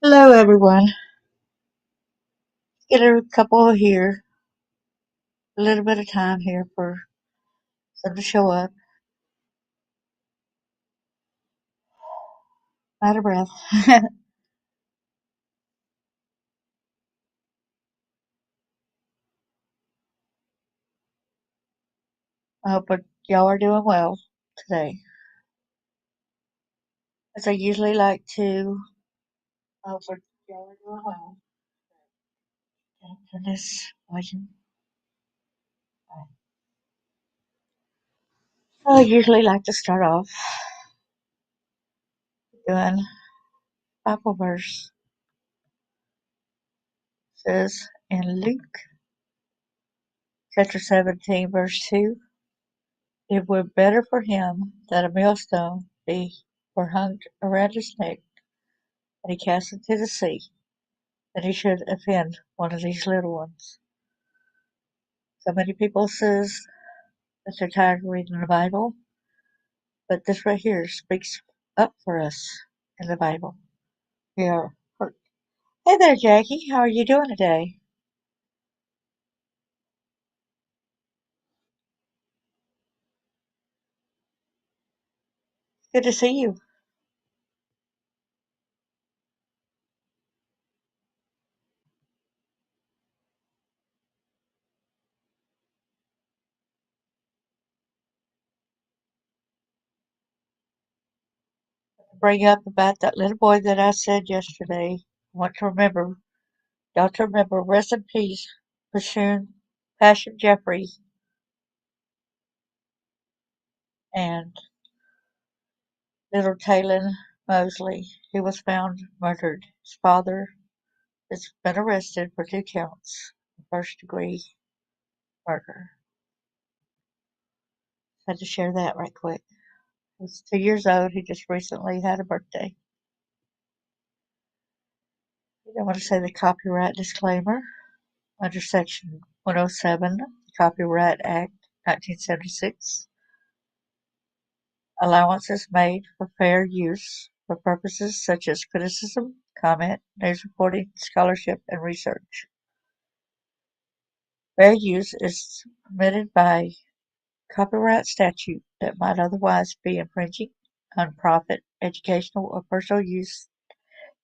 Hello, everyone. Get a couple here, a little bit of time here for them to show up. Out of breath. I hope that y'all are doing well today. As I usually like to, I hope that y'all are doing well. For this version, I usually like to start off doing Bible verse. It says in Luke chapter 17, verse 2, it were better for him that a millstone were hung around his neck and he cast into the sea, that he should offend one of these little ones. So many people says that they're tired of reading the Bible, but this right here speaks up for us in the Bible. Yeah. Hey there, Jackie. How are you doing today? Good to see you. Bring up about that little boy that I said yesterday. I want to remember, y'all to remember, rest in peace, Passion Jeffrey, and little Talon Mosley. He was found murdered. His father has been arrested for 2 counts of first-degree murder. Had to share that right quick. He was 2 years old. He just recently had a birthday. I want to say the copyright disclaimer under Section 107, Copyright Act 1976. Allowance is made for fair use for purposes such as criticism, comment, news reporting, scholarship, and research. Fair use is permitted by copyright statute that might otherwise be infringing on profit, educational, or personal use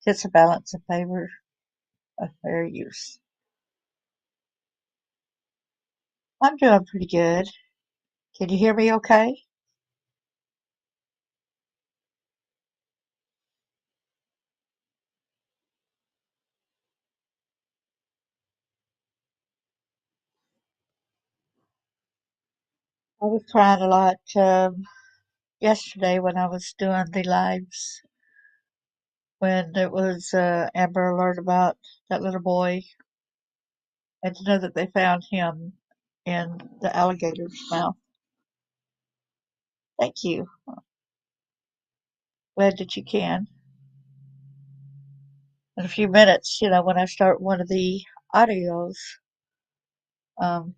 tips a balance in favor of fair use. I'm doing pretty good. Can you hear me okay? I was crying a lot yesterday when I was doing the lives when it was Amber Alert about that little boy, and to know that they found him in the alligator's mouth. Thank you. Glad that you can. In a few minutes, when I start one of the audios, um,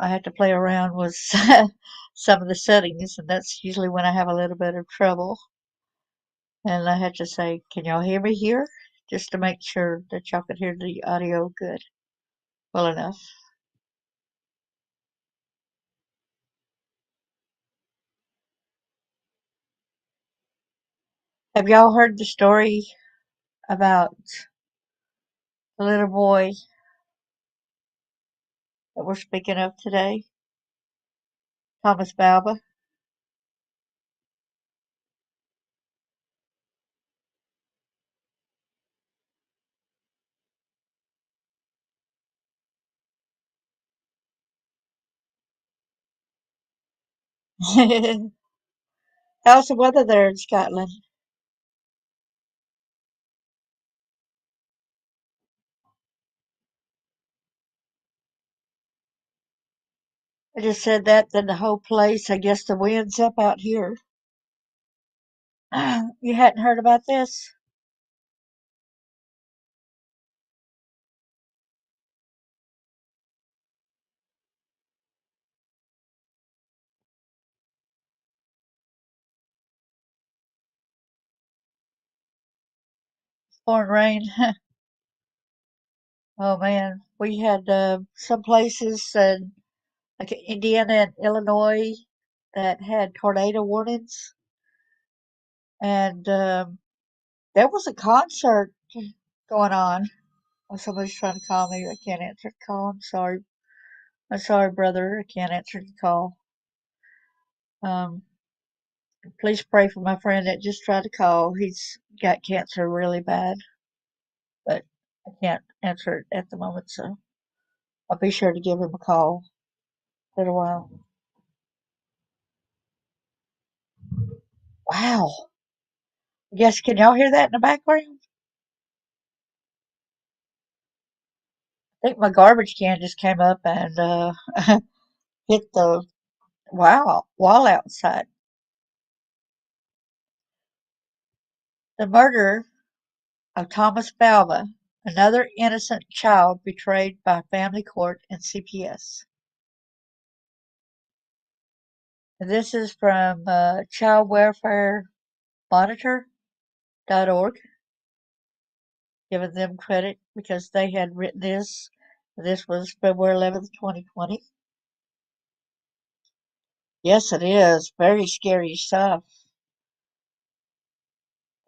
I had to play around with some of the settings, and that's usually when I have a little bit of trouble. And I had to say, "Can y'all hear me here?" Just to make sure that y'all could hear the audio good, well enough. Have y'all heard the story about the little boy that we're speaking of today, Thomas Valva? How's the weather there in Scotland? I just said that, then the whole place, I guess the wind's up out here. You hadn't heard about this? pouring rain. Oh man, we had some places in like Indiana and Illinois that had tornado warnings, and there was a concert going on. Oh, somebody's trying to call me. I can't answer the call. I'm sorry. I'm sorry, brother. I can't answer the call. Um, please pray for my friend that just tried to call. He's got cancer really bad, but I can't answer it at the moment, so I'll be sure to give him a call in a while. Wow. Yes, can y'all hear that in the background? I think my garbage can just came up and hit the wall outside. The murder of Thomas Valva, another innocent child betrayed by family court and CPS. And this is from childwelfaremonitor.org, giving them credit because they had written this. This was February 11th, 2020. Yes, it is. Very scary stuff.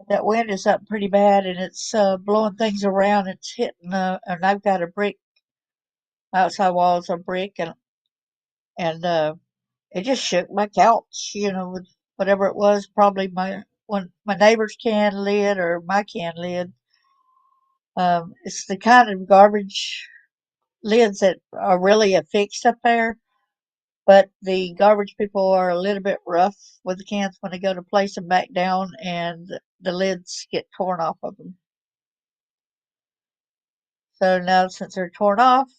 That wind is up pretty bad and it's blowing things around. It's hitting, and I've got a brick, outside walls of brick, and it just shook my couch, with whatever it was, probably my neighbor's can lid or my can lid. It's the kind of garbage lids that are really affixed up there, but the garbage people are a little bit rough with the cans when they go to place them back down, and the lids get torn off of them. So now, since they're torn off,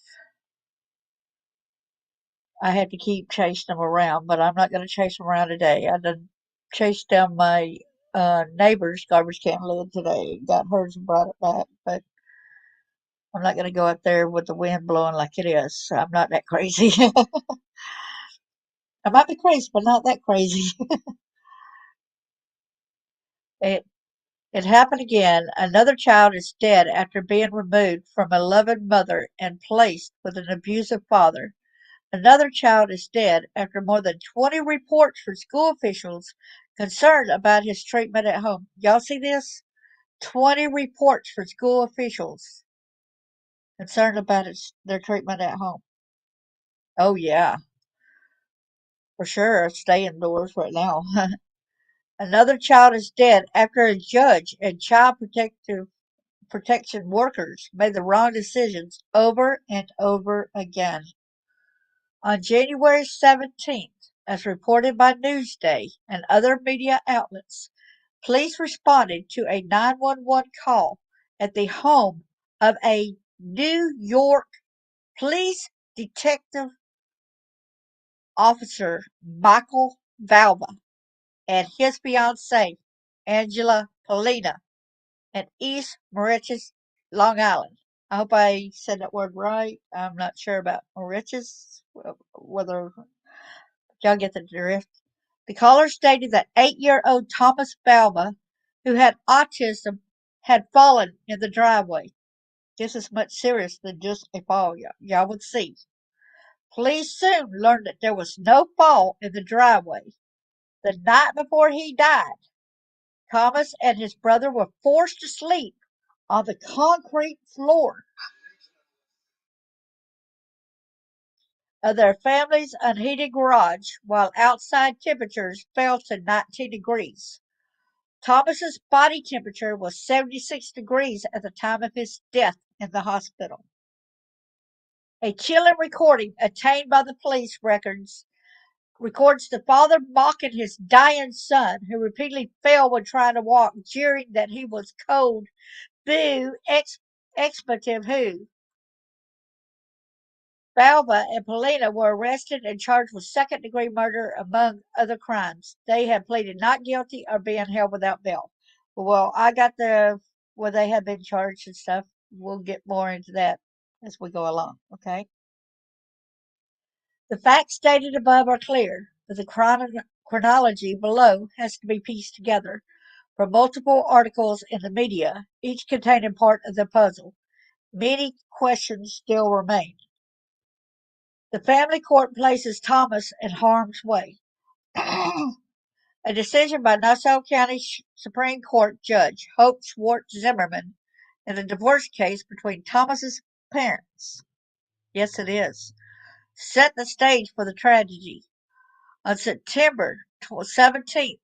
I had to keep chasing them around, but I'm not going to chase them around today. I done chased down my neighbor's garbage can lid today, got hers and brought it back, but I'm not going to go out there with the wind blowing like it is. I'm not that crazy. I might be crazy, but not that crazy. It it happened again. Another child is dead after being removed from a loving mother and placed with an abusive father. Another child is dead after more than 20 reports from school officials concerned about his treatment at home. Y'all see this? 20 reports from school officials concerned about their treatment at home. Oh, yeah, for sure. Stay indoors right now. Another child is dead after a judge and child protection workers made the wrong decisions over and over again. On January 17th, as reported by Newsday and other media outlets, police responded to a 911 call at the home of a New York police detective officer, Michael Valva, and his fiancée, Angela Pollina, in East Moriches, Long Island. I hope I said that word right. I'm not sure about Moriches, whether y'all get the drift. The caller stated that 8-year-old Thomas Valva, who had autism, had fallen in the driveway. This is much serious than just a fall, y'all would see. Police soon learned that there was no fall in the driveway. The night before he died, Thomas and his brother were forced to sleep on the concrete floor of their family's unheated garage while outside temperatures fell to 19 degrees. Thomas's body temperature was 76 degrees at the time of his death in the hospital. A chilling recording obtained by the police records the father mocking his dying son, who repeatedly fell when trying to walk, jeering that he was cold. Boo! Expletive who? Valva and Pollina were arrested and charged with second-degree murder, among other crimes. They have pleaded not guilty or being held without bail. Well, I got where they have been charged and stuff. We'll get more into that as we go along, okay? The facts stated above are clear, but the chronology below has to be pieced together. from multiple articles in the media, each containing part of the puzzle. Many questions still remain. The family court places Thomas in harm's way. A decision by Nassau County Supreme Court Judge Hope Schwartz Zimmerman in the divorce case between Thomas's parents, yes it is, set the stage for the tragedy. On September 17th,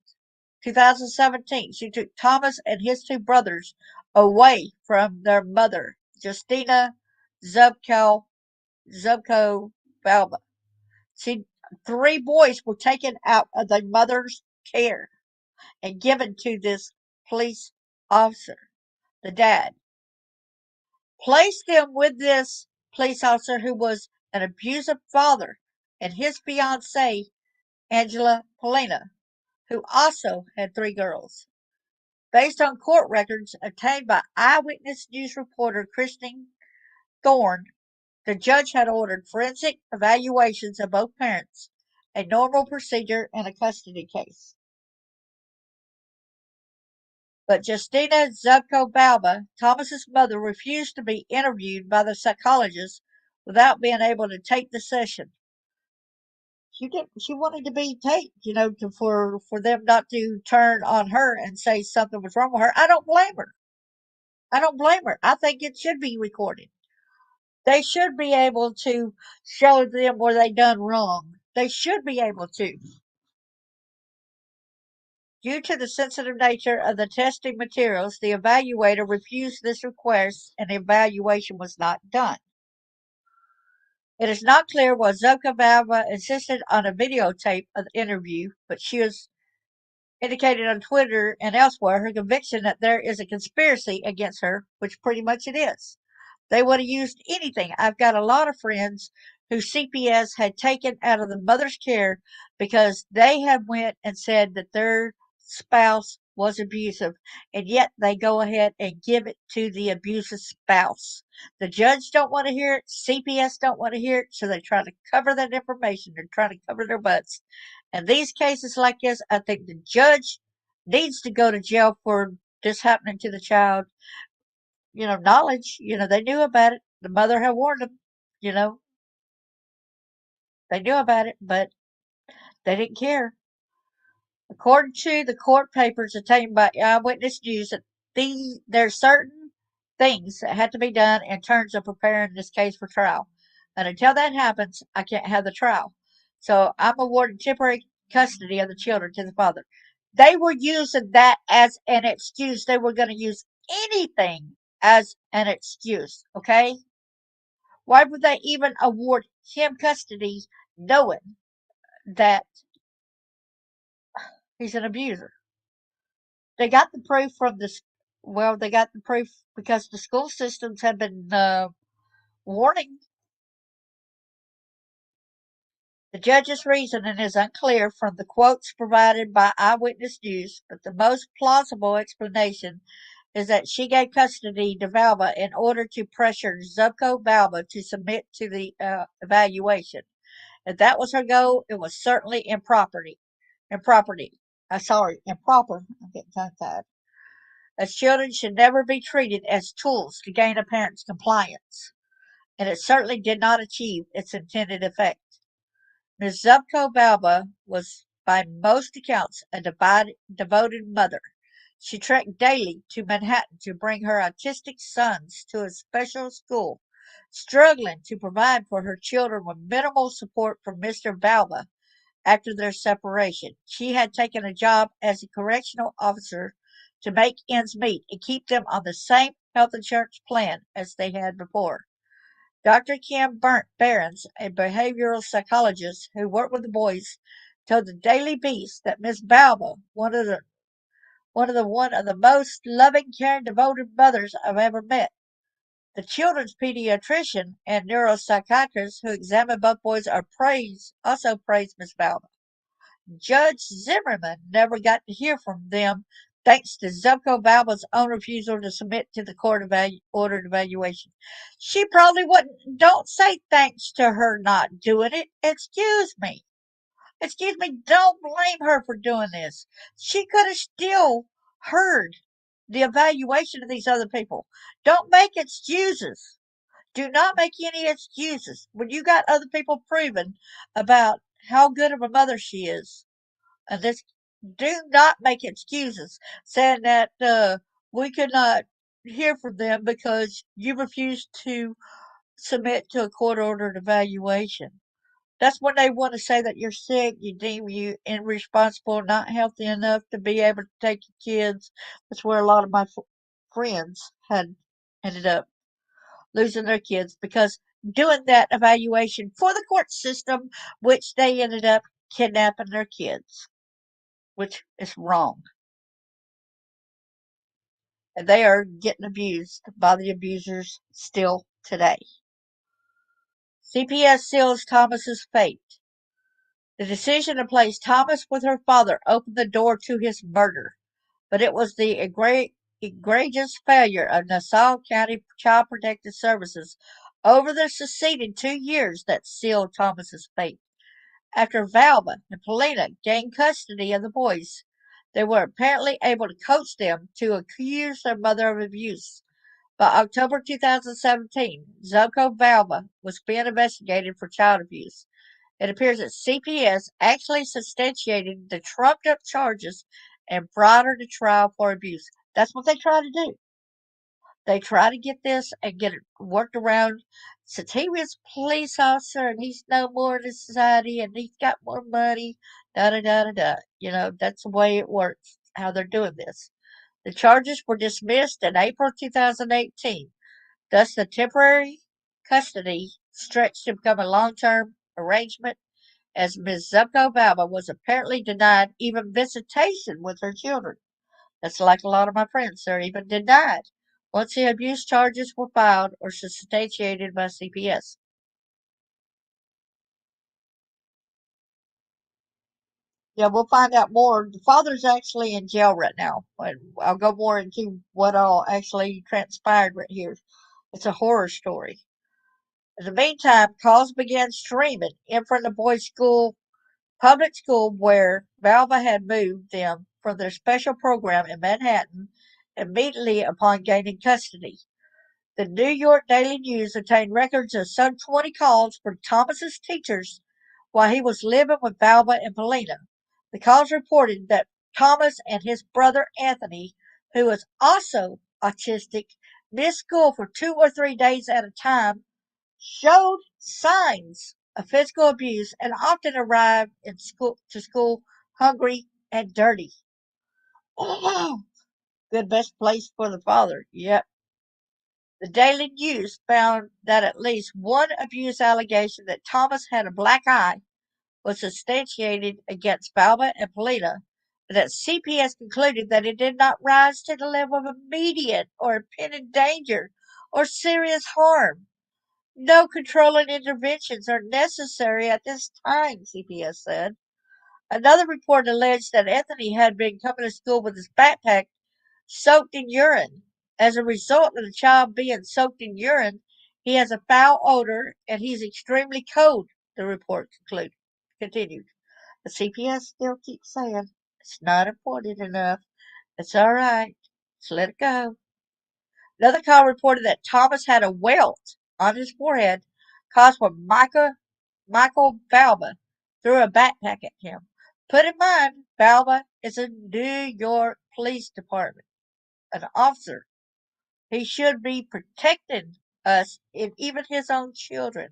2017, she took Thomas and his two brothers away from their mother, Justina Zubko Valva. She, three boys were taken out of their mother's care and given to this police officer, the dad. Placed them with this police officer who was an abusive father and his fiancée, Angela Pollina, who also had three girls. Based on court records obtained by Eyewitness News reporter Christine Thorne, the judge had ordered forensic evaluations of both parents, a normal procedure in a custody case. But Justina Zubko-Balba, Thomas's mother, refused to be interviewed by the psychologist without being able to take the session. She wanted to be taped, for them not to turn on her and say something was wrong with her. I don't blame her. I think it should be recorded. They should be able to show them where they done wrong. They should be able to. Due to the sensitive nature of the testing materials, the evaluator refused this request and the evaluation was not done. It is not clear why Zokabava insisted on a videotape of the interview, but she has indicated on Twitter and elsewhere her conviction that there is a conspiracy against her, which pretty much it is. They would have used anything. I've got a lot of friends who CPS had taken out of the mother's care because they have went and said that their spouse was abusive, and yet they go ahead and give it to the abusive spouse. The judge don't want to hear it. CPS don't want to hear it, so they try to cover that information. They're trying to cover their butts. And these cases like this, I think the judge needs to go to jail for this happening to the child. Knowledge, they knew about it. The mother had warned them, you know, they knew about it, but they didn't care. According to the court papers obtained by Eyewitness News, that there's certain things that have to be done in terms of preparing this case for trial. And until that happens, I can't have the trial. So I'm awarding temporary custody of the children to the father. They were using that as an excuse. They were going to use anything as an excuse, okay? Why would they even award him custody knowing that he's an abuser? They got the proof from they got the proof because the school systems have been warning. The judge's reasoning is unclear from the quotes provided by Eyewitness News, but the most plausible explanation is that she gave custody to Valva in order to pressure Zubko Valva to submit to the evaluation. If that was her goal, it was certainly improper. Improper. I'm getting tongue-tied. As children should never be treated as tools to gain a parent's compliance, and it certainly did not achieve its intended effect. Ms. Zubko Balba was, by most accounts, a devoted mother. She trekked daily to Manhattan to bring her autistic sons to a special school, struggling to provide for her children with minimal support from Mr. Balba. After their separation, she had taken a job as a correctional officer to make ends meet and keep them on the same health insurance plan as they had before. Dr. Kim Behrens, a behavioral psychologist who worked with the boys, told the Daily Beast that Miss Balba, one of the most loving, caring, devoted mothers I've ever met. The children's pediatrician and neuropsychiatrist who examined both boys also praised Miss Balba. Judge Zimmerman never got to hear from them thanks to Zubko Balba's own refusal to submit to the court ordered evaluation. She probably wouldn't. Don't say thanks to her not doing it. Excuse me. Excuse me. Don't blame her for doing this. She could have still heard the evaluation of these other people. Don't make excuses. Do not make any excuses. When you got other people proving about how good of a mother she is, and this, do not make excuses saying that we could not hear from them because you refused to submit to a court-ordered evaluation. That's when they want to say that you're sick, you deem you irresponsible, not healthy enough to be able to take your kids. That's where a lot of my friends had ended up losing their kids because doing that evaluation for the court system, which they ended up kidnapping their kids, which is wrong. And they are getting abused by the abusers still today. CPS seals Thomas's fate. The decision to place Thomas with her father opened the door to his murder, but it was the egregious failure of Nassau County Child Protective Services over the succeeding 2 years that sealed Thomas's fate. After Valva and Pollina gained custody of the boys, they were apparently able to coach them to accuse their mother of abuse. By October 2017, Zoko Valva was being investigated for child abuse. It appears that CPS actually substantiated the trumped up charges and brought her to trial for abuse. That's what they try to do. They try to get this and get it worked around. Since he was a police officer and he's no more in the society and he's got more money, da da da da da. You know, that's the way it works, how they're doing this. The charges were dismissed in April 2018. Thus, the temporary custody stretched to become a long term arrangement as Ms. Zupko Valva was apparently denied even visitation with her children. That's like a lot of my friends, they're even denied once the abuse charges were filed or substantiated by CPS. Yeah, we'll find out more. The father's actually in jail right now. And I'll go more into what all actually transpired right here. It's a horror story. In the meantime, calls began streaming in from the boys' school, public school where Valva had moved them from their special program in Manhattan immediately upon gaining custody. The New York Daily News obtained records of some 20 calls from Thomas's teachers while he was living with Valva and Pollina. The calls reported that Thomas and his brother Anthony, who was also autistic, missed school for 2 or 3 days at a time, showed signs of physical abuse, and often arrived to school hungry and dirty. Good best place for the father. Yep. The Daily News found that at least one abuse allegation that Thomas had a black eye was substantiated against Valva and Pollina, but that CPS concluded that it did not rise to the level of immediate or impending danger or serious harm. No controlling interventions are necessary at this time, CPS said. Another report alleged that Anthony had been coming to school with his backpack soaked in urine. As a result of the child being soaked in urine, he has a foul odor and he's extremely cold, the report continued. The CPS still keeps saying it's not important enough. It's all right. Just let it go. Another call reported that Thomas had a welt on his forehead caused when Michael Valva threw a backpack at him. Put in mind, Valva is a New York Police Department, an officer. He should be protecting us and even his own children.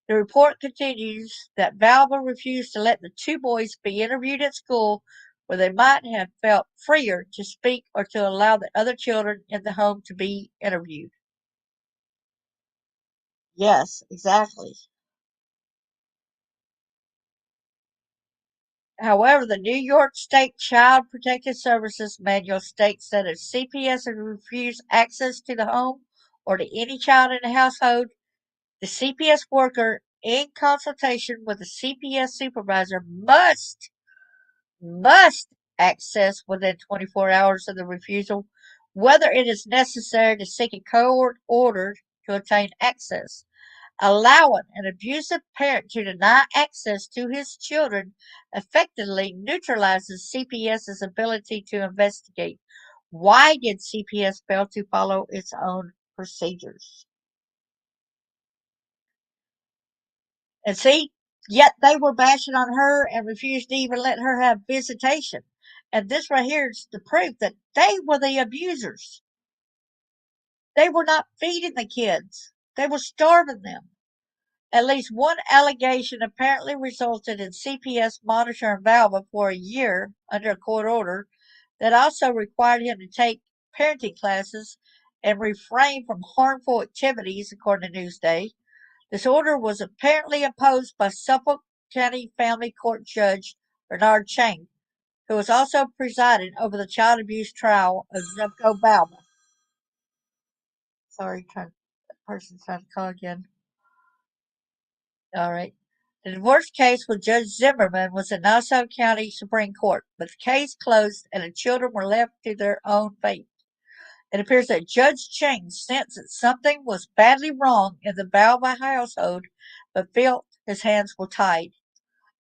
The report continues that Valva refused to let the two boys be interviewed at school where they might have felt freer to speak or to allow the other children in the home to be interviewed. Yes, exactly. However, the New York State Child Protective Services manual states that if CPS has refused access to the home or to any child in the household, the CPS worker, in consultation with the CPS supervisor, must access within 24 hours of the refusal, whether it is necessary to seek a court order to obtain access. Allowing an abusive parent to deny access to his children effectively neutralizes CPS's ability to investigate. Why did CPS fail to follow its own procedures? And see, yet they were bashing on her and refused to even let her have visitation. And this right here is the proof that they were the abusers. They were not feeding the kids, they were starving them. At least one allegation apparently resulted in CPS monitoring Valva for a year under a court order that also required him to take parenting classes and refrain from harmful activities, according to Newsday. This order was apparently imposed by Suffolk County Family Court Judge Bernard Chang, who was also presiding over the child abuse trial of Zubko Valva. Sorry, that person's trying to call again. All right. The divorce case with Judge Zimmerman was in Nassau County Supreme Court, but the case closed and the children were left to their own fate. It appears that Judge Chang sensed that something was badly wrong in the Valva household, but felt his hands were tied.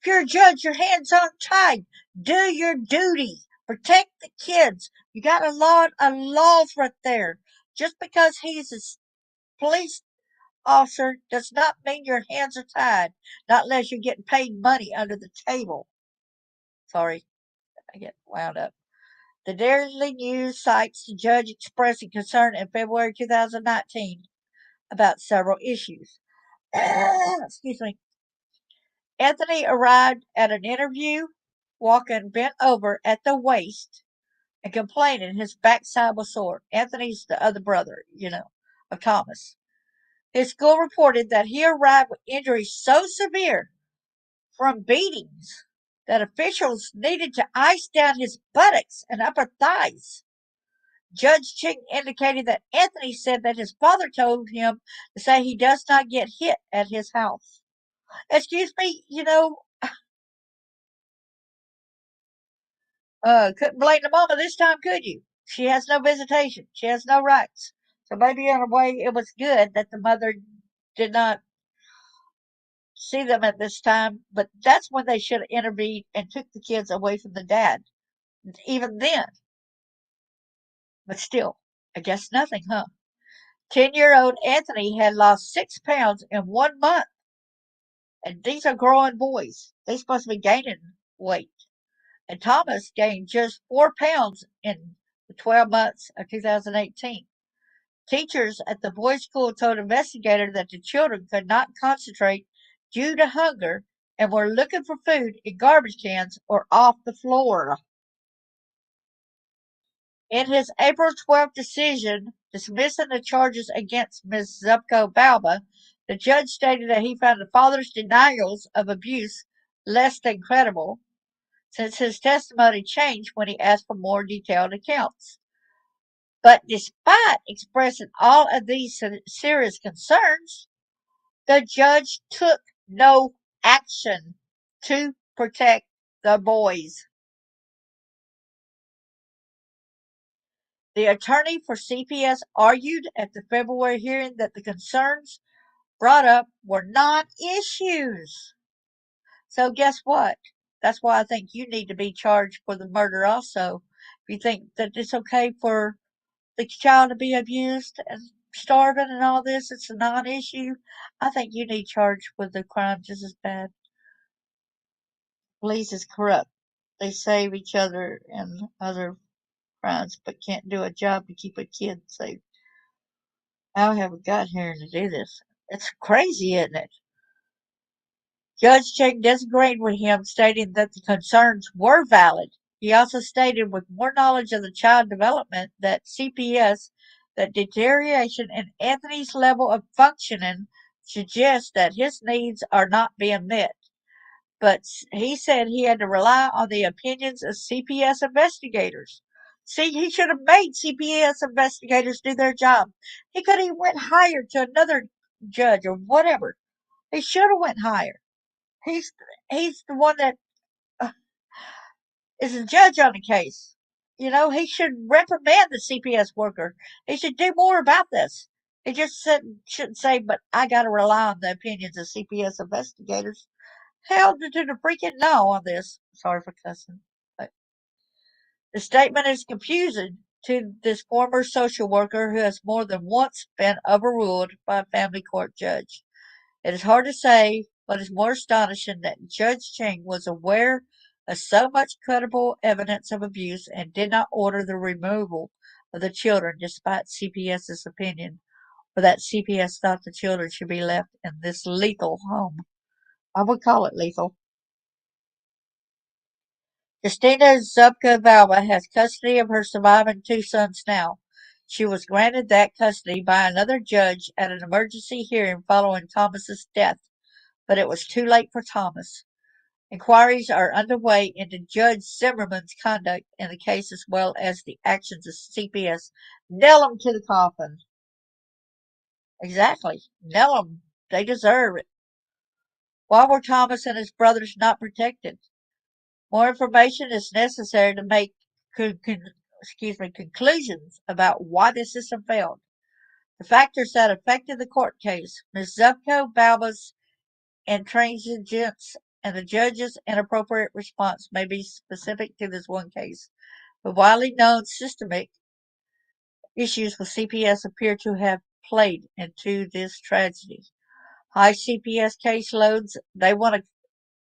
If you're a judge, your hands aren't tied. Do your duty. Protect the kids. You got a lot of laws right there. Just because he's a police officer does not mean your hands are tied, not unless you're getting paid money under the table. Sorry, I get wound up. The Daily News cites the judge expressing concern in February 2019 about several issues. Excuse me. Anthony arrived at an interview walking bent over at the waist and complaining his backside was sore. Anthony's the other brother, of Thomas. His school reported that he arrived with injuries so severe from beatings that officials needed to ice down his buttocks and upper thighs. Judge Ching indicated that Anthony said that his father told him to say he does not get hit at his house. Excuse me, couldn't blame the mama this time, could you? She has no visitation. She has no rights. So maybe in a way it was good that the mother did not see them at this time, but that's when they should have intervened and took the kids away from the dad. Even then. But still, I guess nothing, huh? 10-year-old Anthony had lost 6 pounds in 1 month. And these are growing boys. They're supposed to be gaining weight. And Thomas gained just 4 pounds in the 12 months of 2018. Teachers at the boys' school told investigators that the children could not concentrate due to hunger and were looking for food in garbage cans or off the floor. In his April 12th decision dismissing the charges against Ms. Zubko Balba, the judge stated that he found the father's denials of abuse less than credible, since his testimony changed when he asked for more detailed accounts. But despite expressing all of these serious concerns, the judge took no action to protect the boys. The attorney for CPS argued at the February hearing that the concerns brought up were non-issues. So guess what? That's why I think you need to be charged for the murder also. If you think that it's okay for the child to be abused and starving and all this, it's a non-issue. I think you need charged with the crime just as bad. Police is corrupt. They save each other and other crimes, but can't do a job to keep a kid safe. How have we got here to do this? It's crazy, isn't it? Judge Chang disagreed with him, stating that the concerns were valid. He also stated, with more knowledge of the child development, that CPS, that deterioration in Anthony's level of functioning suggests that his needs are not being met. But he said he had to rely on the opinions of CPS investigators. See, he should have made CPS investigators do their job. He could have went higher to another judge or whatever. He should have went higher. He's he's the one that uh, is the judge on the case. He should reprimand the CPS worker. He should do more about this. It just shouldn't say, but I got to rely on the opinions of CPS investigators. Hell to the freaking no on this. Sorry for cussing. But the statement is confusing to this former social worker who has more than once been overruled by a family court judge. It is hard to say what is more astonishing that Judge Ching was aware of so much credible evidence of abuse and did not order the removal of the children despite CPS's opinion, or that CPS thought the children should be left in this lethal home. I would call it lethal. Christina Zubka Valva has custody of her surviving two sons now. She was granted that custody by another judge at an emergency hearing following Thomas's death, but it was too late for Thomas. Inquiries are underway into Judge Zimmerman's conduct in the case as well as the actions of CPS. Nail them to the coffin. Exactly. Nail them. They deserve it. Why were Thomas and his brothers not protected? More information is necessary to make conclusions about why the system failed. The factors that affected the court case, Ms. Zubko Balba's intransigence and the judge's inappropriate response may be specific to this one case, but widely known systemic issues with CPS appear to have played into this tragedy. High CPS caseloads, they want to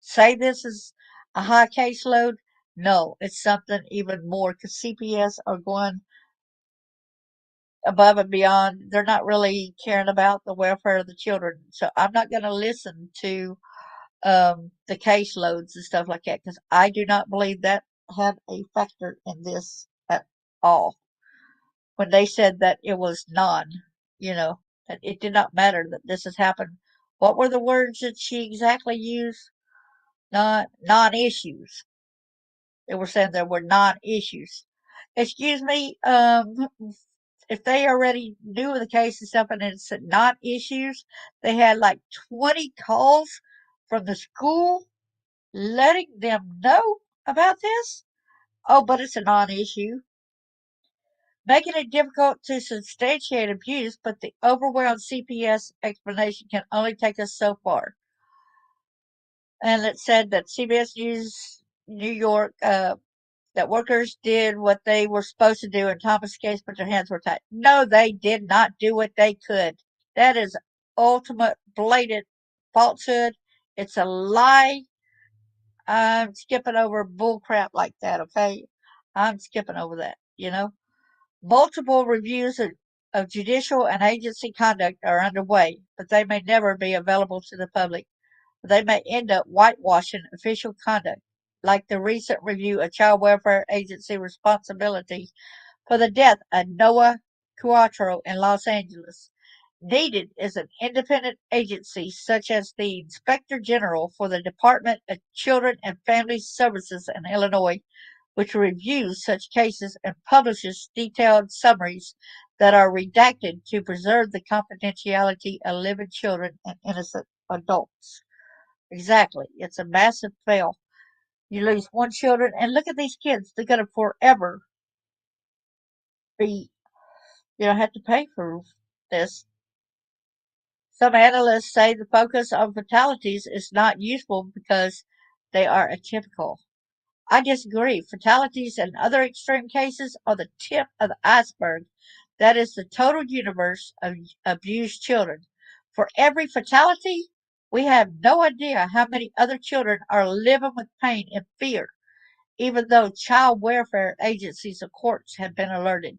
say this is a high caseload. No, it's something even more because CPS are going above and beyond. They're not really caring about the welfare of the children. So I'm not going to listen to the caseloads and stuff like that because I do not believe that had a factor in this at all. When they said that it was that it did not matter that this has happened. What were the words that she exactly used? Not non-issues. They were saying there were non-issues. Excuse me, if they already knew the case and stuff and it's non-issues, they had like 20 calls from the school letting them know about this. Oh, but it's a non-issue, making it difficult to substantiate abuse, but the overwhelmed CPS explanation can only take us so far. And it said that CBS News New York that workers did what they were supposed to do in Thomas' case, but their hands were tied. No, they did not do what they could. That is ultimate blatant falsehood. It's a lie. I'm skipping over bull crap like that, okay? I'm skipping over that. Multiple reviews of judicial and agency conduct are underway, but they may never be available to the public. They may end up whitewashing official conduct, like the recent review of Child Welfare Agency responsibility for the death of Noah Cuatro in Los Angeles. Needed is an independent agency such as the Inspector General for the Department of Children and Family Services in Illinois, which reviews such cases and publishes detailed summaries that are redacted to preserve the confidentiality of living children and innocent adults. Exactly. It's a massive fail. You lose one children, and look at these kids. They're going to forever be, have to pay for this. Some analysts say the focus on fatalities is not useful because they are atypical. I disagree. Fatalities and other extreme cases are the tip of the iceberg. That is the total universe of abused children. For every fatality, we have no idea how many other children are living with pain and fear, even though child welfare agencies and courts have been alerted.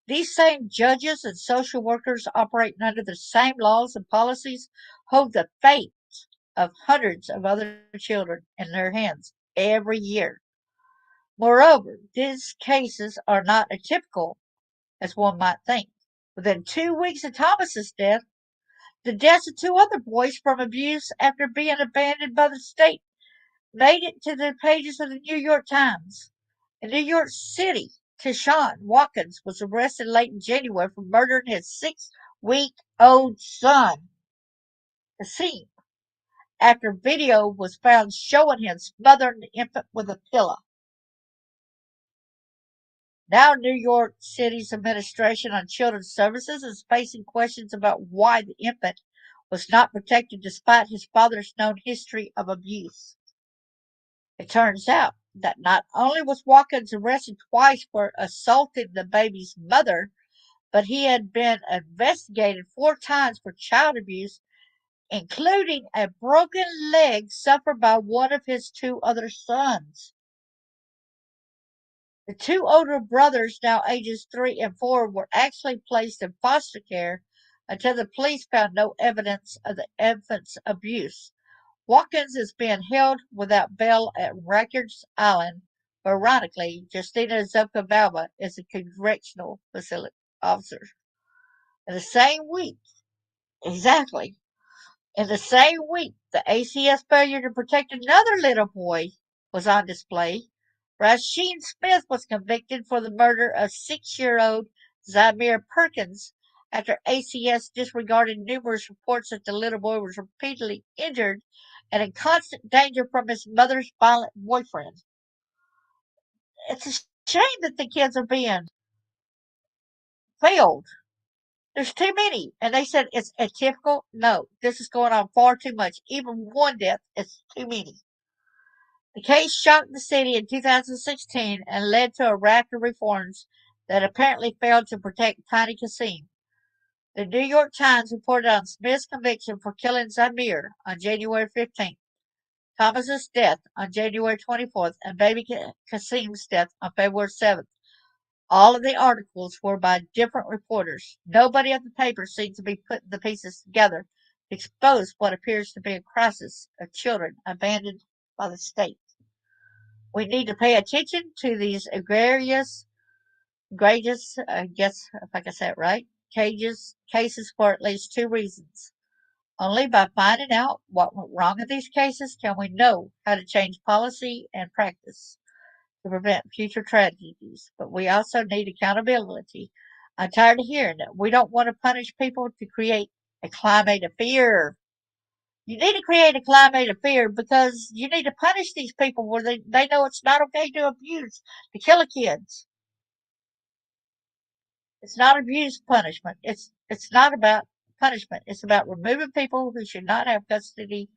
These same judges and social workers operating under the same laws and policies hold the fate of hundreds of other children in their hands every year. Moreover, these cases are not atypical, as one might think. Within 2 weeks of Thomas's death, the deaths of two other boys from abuse after being abandoned by the state made it to the pages of the New York Times. In New York City, Tyshawn Watkins was arrested late in January for murdering his 6-week-old son, Kasim, after video was found showing him smothering the infant with a pillow. Now New York City's Administration on Children's Services is facing questions about why the infant was not protected despite his father's known history of abuse. It turns out that not only was Watkins arrested twice for assaulting the baby's mother, but he had been investigated 4 times for child abuse, including a broken leg suffered by one of his 2 other sons. The 2 older brothers, now ages 3 and 4, were actually placed in foster care until the police found no evidence of the infant's abuse. Watkins is being held without bail at Rikers Island, where ironically, Justina Valva is a correctional facility officer. In the same week, exactly, in the same week, the ACS failure to protect another little boy was on display. Rasheen Smith was convicted for the murder of 6-year-old Zamir Perkins after ACS disregarded numerous reports that the little boy was repeatedly injured and in constant danger from his mother's violent boyfriend. It's a shame that the kids are being failed. There's too many. And they said it's atypical. No, this is going on far too much. Even one death is too many. The case shocked the city in 2016 and led to a raft of reforms that apparently failed to protect Tiny Kasim. The New York Times reported on Smith's conviction for killing Zamir on January 15th, Thomas's death on January 24th, and baby Kasim's death on February 7th. All of the articles were by different reporters. Nobody at the paper seemed to be putting the pieces together to expose what appears to be a crisis of children abandoned by the state. We need to pay attention to these egregious, I guess if I can say it right, cases for at least 2 reasons. Only by finding out what went wrong in these cases can we know how to change policy and practice to prevent future tragedies. But we also need accountability. I'm tired of hearing that we don't want to punish people to create a climate of fear. You need to create a climate of fear because you need to punish these people where they know it's not okay to abuse, to kill kids. It's not abuse punishment. It's not about punishment. It's about removing people who should not have custody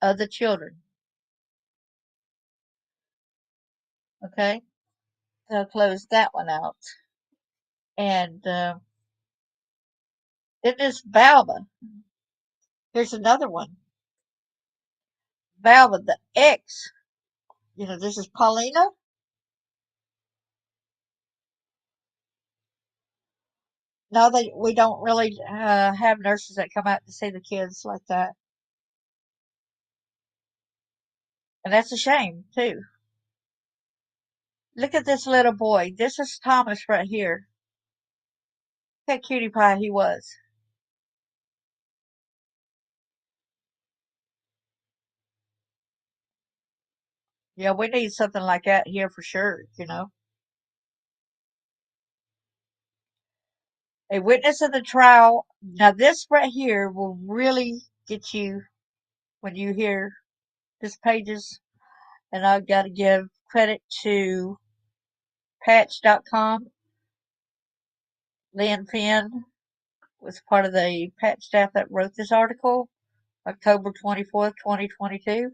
of the children. Okay? So I'll close that one out. And then there's Valva. Here's another one. Valva, the ex. This is Pollina. No, we don't really have nurses that come out to see the kids like that. And that's a shame, too. Look at this little boy. This is Thomas right here. Look how cutie pie he was. Yeah, we need something like that here for sure. A witness in the trial. Now, this right here will really get you when you hear this pages. And I've got to give credit to patch.com. Lynn Finn was part of the patch staff that wrote this article, October 24th, 2022.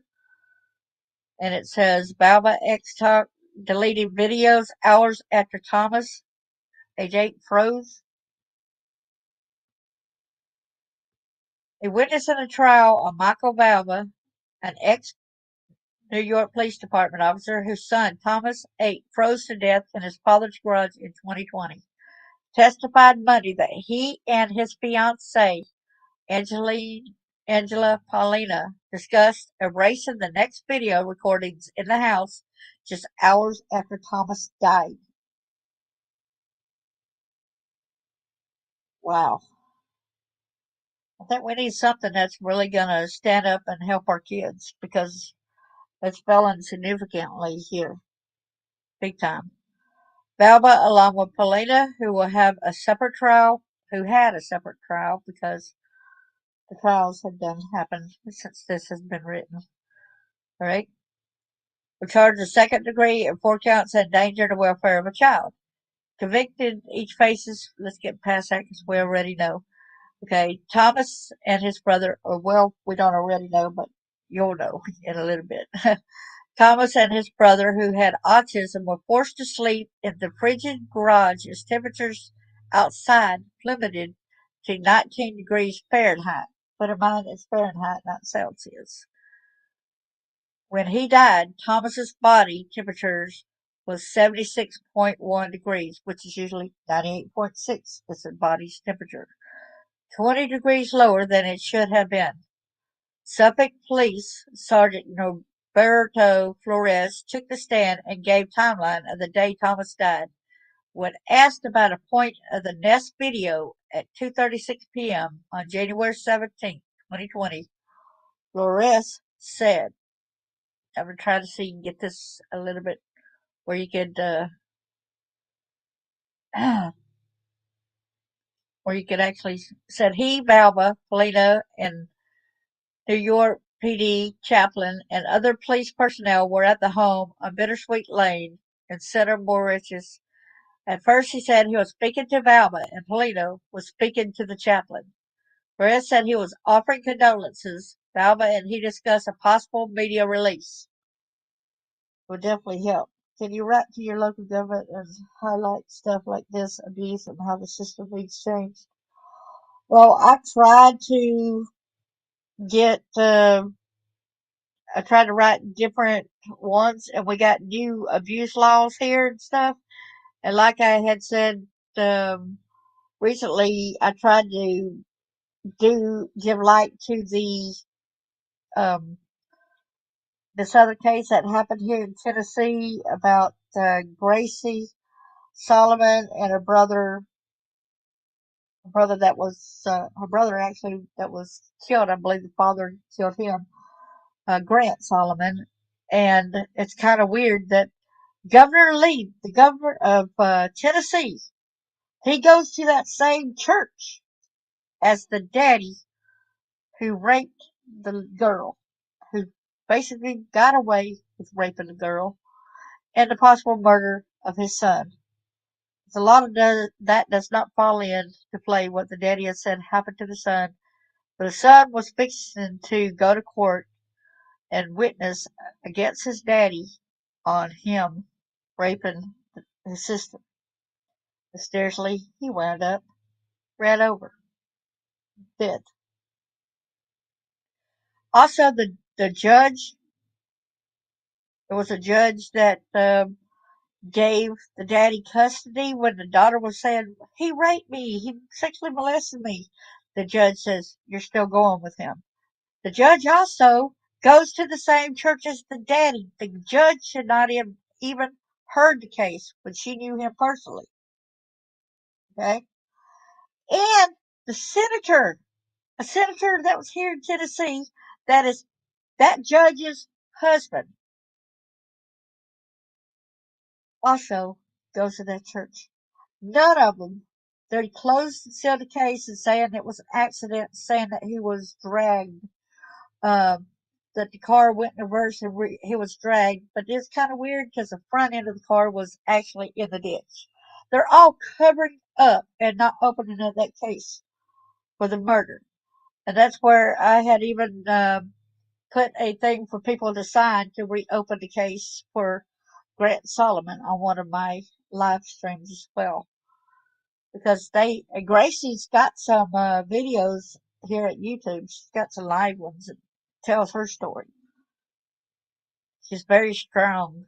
And it says Valva X Talk deleted videos hours after Thomas, age 8, froze. A witness in a trial on Michael Valva, an ex New York Police Department officer whose son, Thomas 8, froze to death in his father's garage in 2020, testified Monday that he and his fiancée, Angela Pollina, discussed erasing the next video recordings in the house just hours after Thomas died. Wow. I think we need something that's really going to stand up and help our kids because it's failing significantly here. Big time. Valva, along with Pollina, who had a separate trial because the trials had been happened since this has been written. All right. Were charged with second degree and 4 counts of endangering the welfare of a child. convicted each faces, let's get past that because we already know. Okay, Thomas and his brother, or well, we don't already know, but you'll know in a little bit. Thomas and his brother, who had autism, were forced to sleep in the frigid garage as temperatures outside plummeted to 19 degrees Fahrenheit. But in mind, it's Fahrenheit, not Celsius. When he died, Thomas's body temperatures was 76.1 degrees, which is usually 98.6 is the body's temperature, 20 degrees lower than it should have been. Suffolk Police Sergeant Norberto Flores took the stand and gave timeline of the day Thomas died. When asked about a point of the Nest video at 2:36 p.m. on January 17, 2020, Flores said, "I'm gonna try to see you can get this a little bit where you could where you could actually said he, Valva, Pollina, and New York PD chaplain and other police personnel were at the home on Bittersweet Lane in Center Moriches. At first he said he was speaking to Valva and Pollina was speaking to the chaplain. Perez said he was offering condolences. Valva and he discussed a possible media release. Would definitely help. Can you write to your local government and highlight stuff like this abuse and how the system needs changed? Well, I tried to get I tried to write different ones, and we got new abuse laws here and stuff. And like I had said recently, I tried to give light to um, this other case that happened here in Tennessee about Gracie Solomon and her brother that was her brother actually that was killed. I believe the father killed him, Grant Solomon. And it's kind of weird that Governor Lee, the governor of Tennessee, he goes to that same church as the daddy who raped the girl, who basically got away with raping the girl, and the possible murder of his son. A lot of that does not fall into play what the daddy has said happened to the son, but the son was fixing to go to court and witness against his daddy on him raping his sister. Mysteriously, he wound up ran over, dead. Also, the judge, there was a judge that gave the daddy custody when the daughter was saying, he raped me, he sexually molested me. The judge says, you're still going with him. The judge also goes to the same church as the daddy. The judge should not have even heard the case, but she knew him personally. Okay? And the senator, a senator that was here in Tennessee, that is that judge's husband, also goes to that church. None of them. They closed and sealed the case and saying it was an accident, saying that he was dragged, um, that the car went in reverse and he was dragged. But it's kind of weird because the front end of the car was actually in the ditch. They're all covering up and not opening up that case for the murder. And that's where I had even put a thing for people to sign to reopen the case for Grant Solomon on one of my live streams as well. Because Gracie's got some videos here at YouTube. She's got some live ones that tells her story. She's very strong.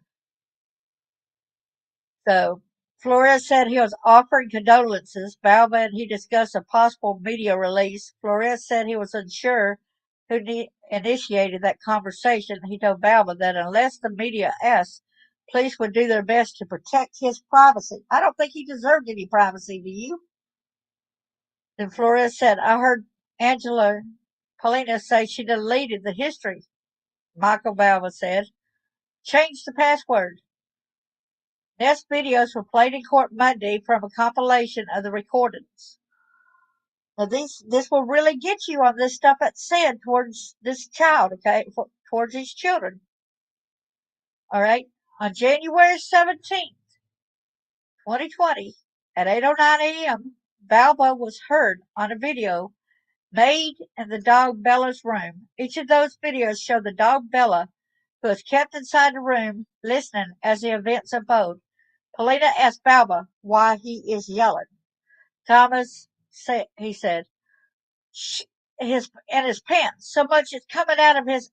So Flores said he was offering condolences. Valva and he discussed a possible media release. Flores said he was unsure who initiated that conversation. He told Valva that unless the media asked, police would do their best to protect his privacy. I don't think he deserved any privacy, do you? Then Flores said, I heard Angela Pollina say she deleted the history. Michael Valva said, changed the password. Nest videos were played in court Monday from a compilation of the recordings. Now this will really get you on this stuff that's said towards this child, okay, towards these children. All right. On January 17th, 2020, At 8:09 a.m., Valva was heard on a video made in the dog Bella's room. Each of those videos show the dog Bella, who is kept inside the room, listening as the events unfold. Pollina asked Valva why he is yelling. Thomas said, he said, Shh, his pants, so much is coming out of his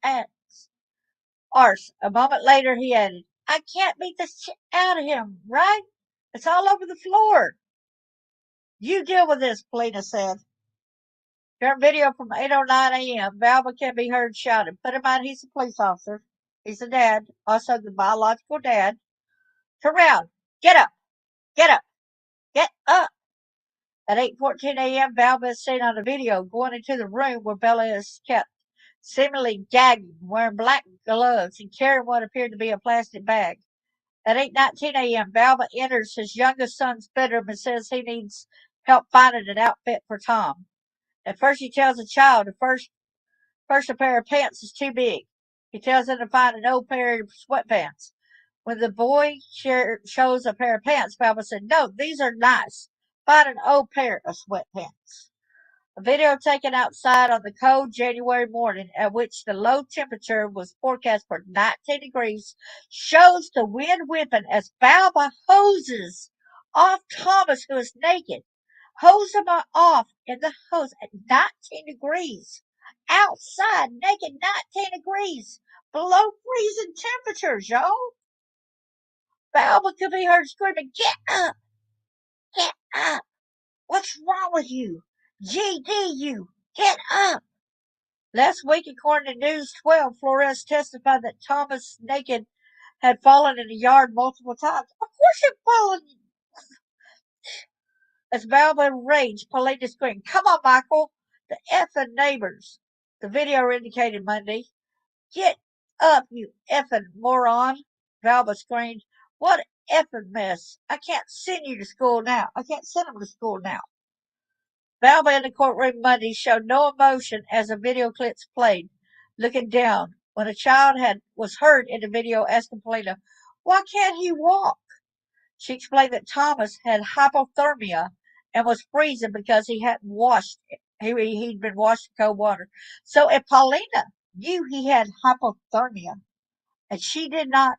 arse. A moment later, he added, I can't beat the shit out of him, right? It's all over the floor. You deal with this, Pollina said. During video from 8:09 a.m., Valva can be heard shouting, put him out, he's a police officer. He's the dad, also the biological dad. Turn around. Get up. Get up. Get up. At 8:14 a.m., Valva is seen on the video going into the room where Bella is kept, seemingly gagging, wearing black gloves, and carrying what appeared to be a plastic bag. At 8:19 a.m., Valva enters his youngest son's bedroom and says he needs help finding an outfit for Tom. At first, he tells the child first a pair of pants is too big. He tells him to find an old pair of sweatpants. When the boy shows a pair of pants, Valva said, no, these are nice. Find an old pair of sweatpants. A video taken outside on the cold January morning, at which the low temperature was forecast for 19 degrees, shows the wind whipping as Valva hoses off Thomas, who is naked. Hose him off in the hose at 19 degrees. Outside, naked, 19 degrees. Below freezing temperatures, y'all. Valva could be heard screaming, get up! Get up! What's wrong with you? GD, you! Get up! Last week, according to News 12, Flores testified that Thomas Naked had fallen in the yard multiple times. Of course he'd fallen. As Valva enraged, Pollina screamed, come on, Michael! The effing neighbors. The video indicated Monday. Get up, you effing moron! Valva screamed. What effing mess! I can't send you to school now. I can't send him to school now. Valva in the courtroom Monday showed no emotion as the video clips played, looking down. When a child was heard in the video asking Pollina, why can't he walk? She explained that Thomas had hypothermia and was freezing because he hadn't washed. He'd been washed in cold water. So if Pollina knew he had hypothermia and she did not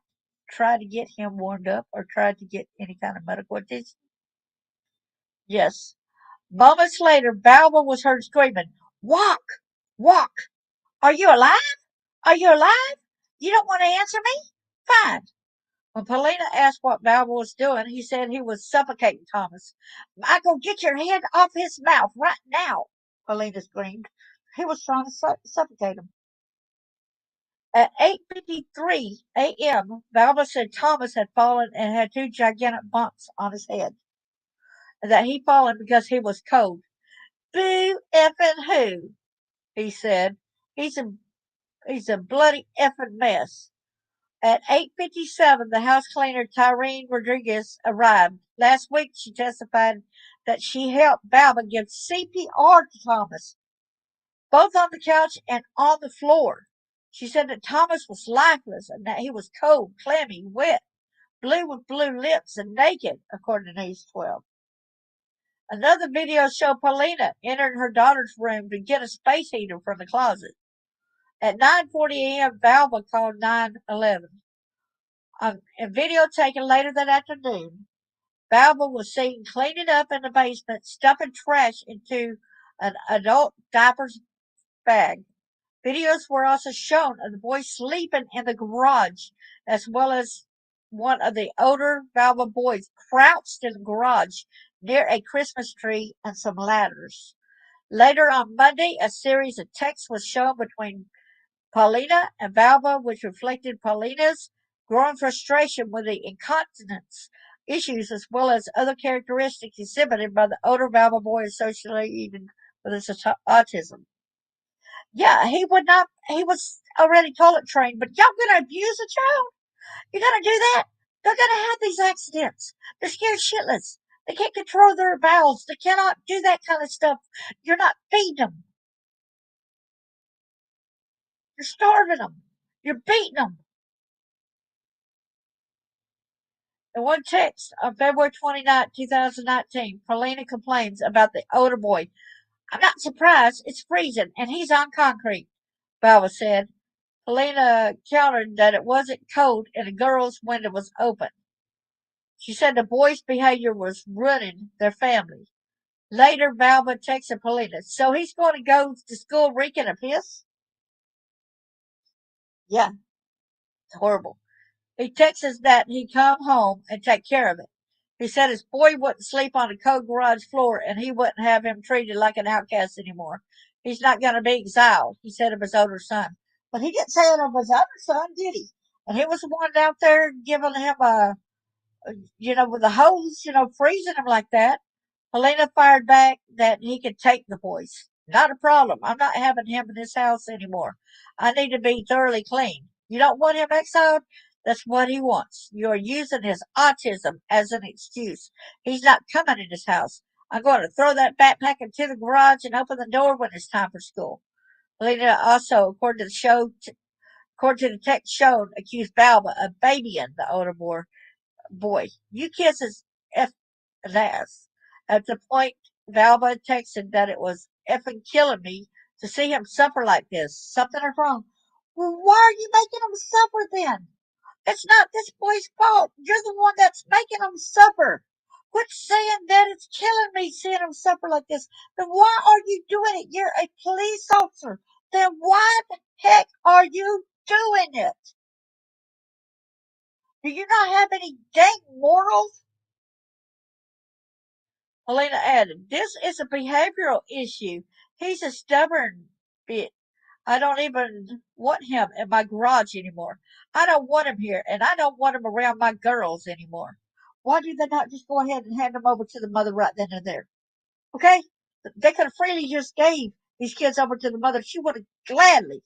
try to get him warmed up or try to get any kind of medical attention, yes. Moments later, Valva was heard screaming, walk! Walk! Are you alive? Are you alive? You don't want to answer me? Fine. When Pollina asked what Valva was doing, he said he was suffocating Thomas. Michael, get your head off his mouth right now, Pollina screamed. He was trying to suffocate him. At 8:53 a.m., Valva said Thomas had fallen and had two gigantic bumps on his head, and that he'd fallen because he was cold. Boo effing who? He said. He's a he's a bloody effing mess. At 8:57, the house cleaner Tyrene Rodriguez arrived. Last week, she testified that she helped Valva give CPR to Thomas, both on the couch and on the floor. She said that Thomas was lifeless and that he was cold, clammy, wet, blue with blue lips, and naked, according to News 12. Another video showed Pollina entering her daughter's room to get a space heater from the closet. At 9:40 a.m., Valva called 911. A video taken later that afternoon, Valva was seen cleaning up in the basement, stuffing trash into an adult diapers bag. Videos were also shown of the boy sleeping in the garage, as well as one of the older Valva boys crouched in the garage near a Christmas tree and some ladders. Later on Monday, a series of texts was shown between Pollina and Valva, which reflected Pollina's growing frustration with the incontinence issues as well as other characteristics exhibited by the older Valva boy associated with his autism. Yeah, he was already toilet trained, but y'all gonna abuse a child? You're gonna do that? They're gonna have these accidents. They're scared shitless. They can't control their bowels. They cannot do that kind of stuff. You're not feeding them. You're starving them. You're beating them. In one text on February 29, 2019, Pollina complains about the older boy. I'm not surprised. It's freezing, and he's on concrete, Valva said. Pollina countered that it wasn't cold and the girl's window was open. She said the boy's behavior was ruining their family. Later, Valva texted Pollina, so he's going to go to school reeking of piss? Yeah, it's horrible. He texts us that he'd come home and take care of it. He said his boy wouldn't sleep on the cold garage floor and he wouldn't have him treated like an outcast anymore. He's not going to be exiled, he said of his older son. But he didn't say it of his other son, did he? And he was the one out there giving him with the hose, freezing him like that. Helena fired back that he could take the boys. Not a problem. I'm not having him in this house anymore. I need to be thoroughly clean. You don't want him exiled? That's what he wants. You're using his autism as an excuse. He's not coming in this house. I'm going to throw that backpack into the garage and open the door when it's time for school. Helena also, according to the text shown, accused Balba of babying the older boy. You kiss his F and ass. At the point, Valva texted that it was effing killing me to see him suffer like this. Something is wrong. Well, why are you making him suffer then? It's not this boy's fault. You're the one that's making him suffer. Quit saying that it's killing me seeing him suffer like this. Then why are you doing it? You're a police officer. Then why the heck are you doing it? Do you not have any dang morals? Helena added, this is a behavioral issue. He's a stubborn bit. I don't even want him in my garage anymore. I don't want him here, and I don't want him around my girls anymore. Why do they not just go ahead and hand him over to the mother right then and there? Okay? They could have freely just gave these kids over to the mother. She would have gladly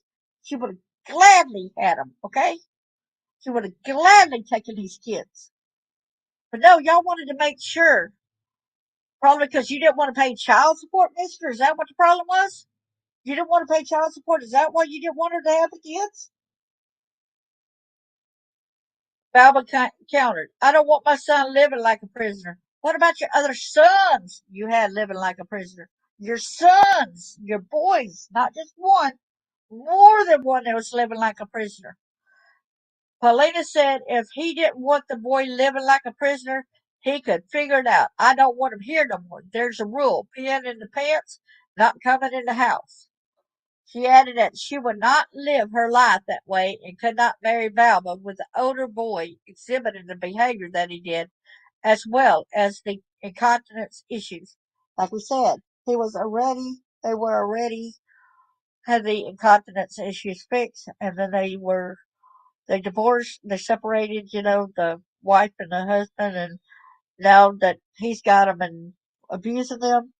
had them, okay? She would have gladly taken these kids. But no, y'all wanted to make sure. Probably because you didn't want to pay child support, mister? Is that what the problem was? You didn't want to pay child support? Is that why you didn't want her to have the kids? Balba countered, I don't want my son living like a prisoner. What about your other sons you had living like a prisoner? Your sons, your boys, not just one, more than one that was living like a prisoner. Paulina said if he didn't want the boy living like a prisoner, he could figure it out. I don't want him here no more. There's a rule. Peeing in the pants, not coming in the house. She added that she would not live her life that way and could not marry Valva with the older boy exhibiting the behavior that he did, as well as the incontinence issues. Like we said, they were already had the incontinence issues fixed, and then they divorced, they separated, the wife and the husband, and now that he's got them and abusing them,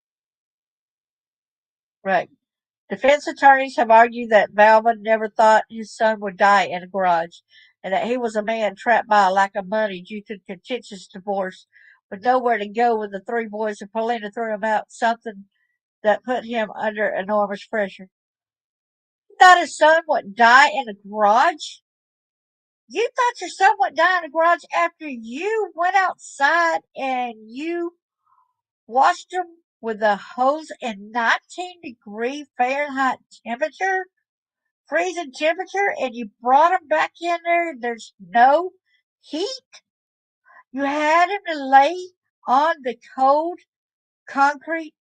right. Defense attorneys have argued that Valvin never thought his son would die in a garage, and that he was a man trapped by a lack of money due to contentious divorce, with nowhere to go with the three boys, and Paulina threw him out, something that put him under enormous pressure. You thought his son would die in a garage? You thought your son would die in a garage after you went outside and you washed him with a hose in 19-degree Fahrenheit temperature? Freezing temperature, and you brought him back in there and there's no heat? You had him to lay on the cold concrete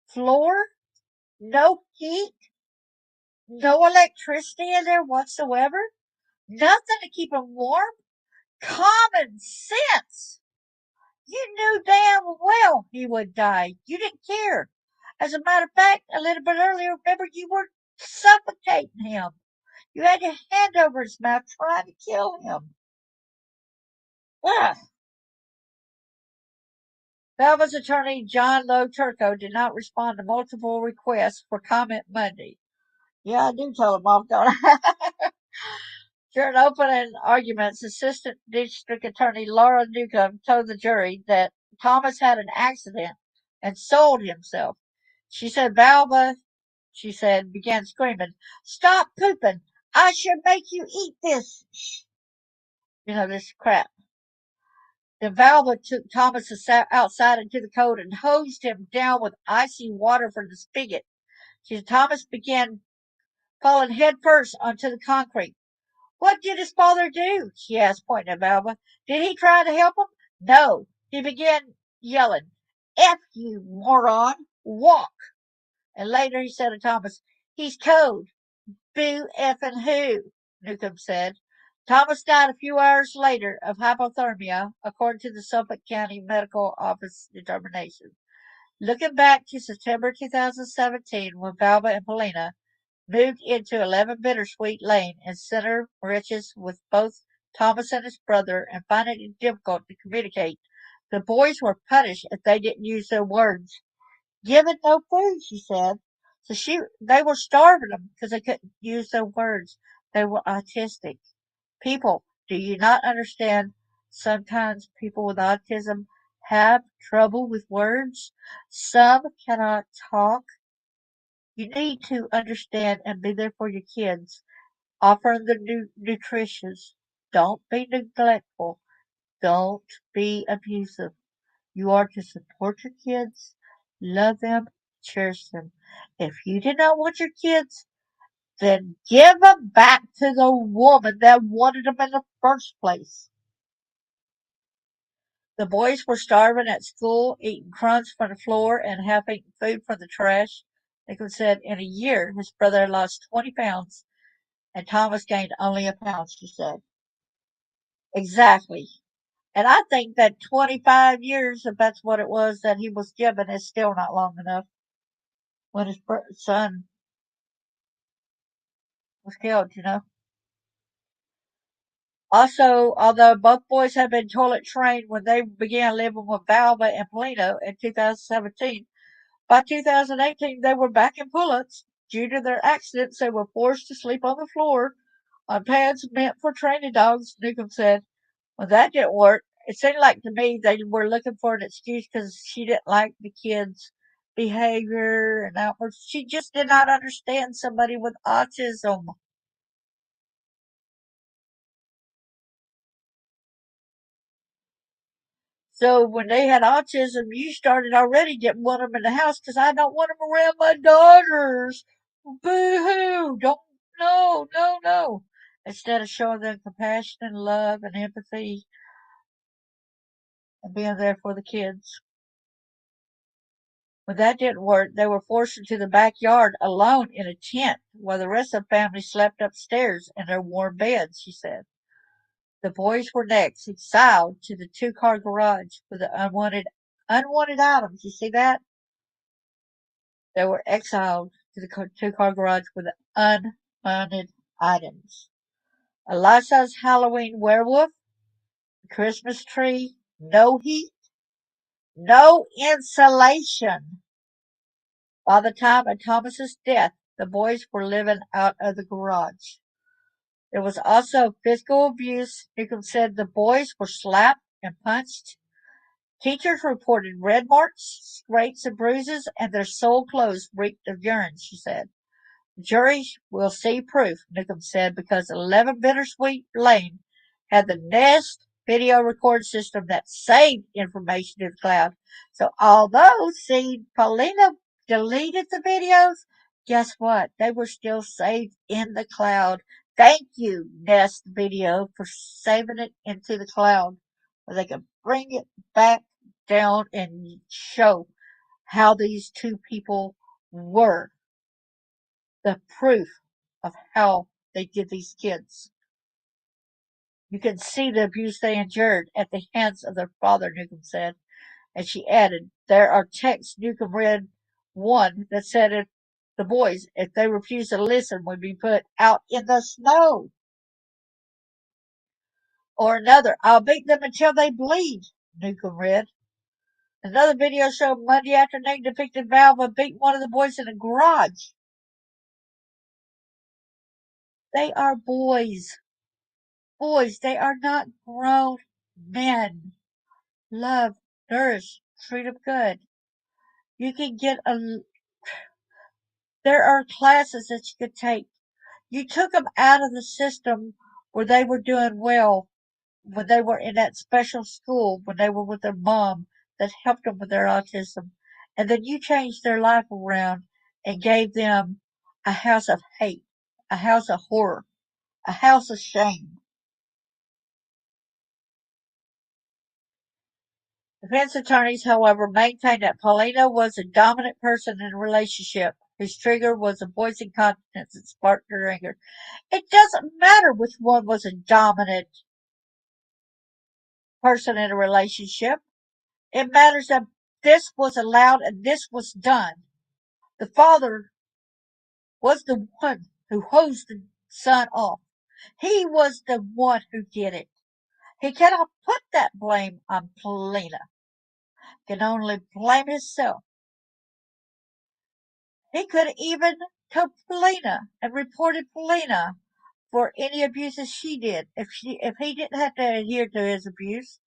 floor? No heat? No electricity in there whatsoever? Nothing to keep him warm? Common sense! You knew damn well he would die. You didn't care. As a matter of fact, a little bit earlier, remember, you were suffocating him. You had your hand over his mouth trying to kill him. Ah. Valva's attorney, John Lowe Turco, did not respond to multiple requests for comment Monday. Yeah, I do tell him off, don't I? During opening arguments, Assistant District Attorney Laura Newcomb told the jury that Thomas had an accident and sold himself. She said, began screaming, stop pooping! I should make you eat this! This crap. Then Valva took Thomas outside into the cold and hosed him down with icy water from the spigot. Thomas began falling head first onto the concrete. What did his father do? She asked, pointing at Valva. Did he try to help him? No. He began yelling, F you, moron! Walk! And later he said to Thomas, He's cold. Boo effing who? Newcomb said. Thomas died a few hours later of hypothermia, according to the Suffolk County Medical Office determination. Looking back to September 2017, when Valva and Pollina moved into 11 Bittersweet Lane in Center Moriches with both Thomas and his brother and finding it difficult to communicate, the boys were punished if they didn't use their words. Given no food, she said. They were starving them because they couldn't use their words. They were autistic. People, do you not understand? Sometimes people with autism have trouble with words. Some cannot talk. You need to understand and be there for your kids. Offer them nutritious. Don't be neglectful. Don't be abusive. You are to support your kids, love them, cherish them. If you do not want your kids, then give them back to the woman that wanted them in the first place. The boys were starving at school, eating crumbs from the floor and half eaten food from the trash. Nicholas said in a year his brother had lost 20 pounds and Thomas gained only a pound, she said. Exactly. And I think that 25 years, if that's what it was that he was given, is still not long enough when his son was killed. Also, although both boys had been toilet trained when they began living with Valva and Pollina in 2017, by 2018 they were back in pull-ups. Due to their accidents, they were forced to sleep on the floor on pads meant for training dogs, Newcomb said. When that didn't work, it seemed like to me they were looking for an excuse because she didn't like the kids' behavior and outward. She just did not understand somebody with autism. So when they had autism, you started already didn't want them in the house because I don't want them around my daughters. Boo hoo! Don't, no, no, no. Instead of showing them compassion and love and empathy and being there for the kids. When that didn't work, they were forced into the backyard alone in a tent while the rest of the family slept upstairs in their warm beds, she said. The boys were next exiled to the two-car garage with the unwanted items. You see that? They were exiled to the two-car garage with the unwanted items. A life-size Halloween werewolf, a Christmas tree, no heat, no insulation. By the time of Thomas's death, the boys were living out of the garage. There was also physical abuse. Newcomb said the boys were slapped and punched. Teachers reported red marks, scrapes, and bruises, and their sole clothes reeked of urine, she said. Juries will see proof, Newcomb said, because 11 Bittersweet Lane had the Nest video record system that saved information to the cloud. So although, see, Pollina deleted the videos, guess what? They were still saved in the cloud. Thank you, Nest Video, for saving it into the cloud where they could bring it back down and show how these two people were the proof of how they did these kids. You can see the abuse they endured at the hands of their father, Newcomb said. And she added, there are texts Newcomb read one that said if the boys, if they refused to listen, would be put out in the snow. Or another, I'll beat them until they bleed, Newcomb read. Another video showed Monday afternoon depicted Valva beat one of the boys in a garage. They are boys. Boys, they are not grown men. Love, nourish, treat them good. You can get there are classes that you could take. You took them out of the system where they were doing well when they were in that special school, when they were with their mom that helped them with their autism. And then you changed their life around and gave them a house of hate, a house of horror, a house of shame. Defense attorneys, however, maintained that Pollina was a dominant person in a relationship whose trigger was a voice incontinence that sparked her anger. It doesn't matter which one was a dominant person in a relationship. It matters that this was allowed and this was done. The father was the one who hosed the son off. He was the one who did it. He cannot put that blame on Pollina. He can only blame himself. He could even told Pollina and reported Pollina for any abuses she did. If he didn't have to adhere to his abuse,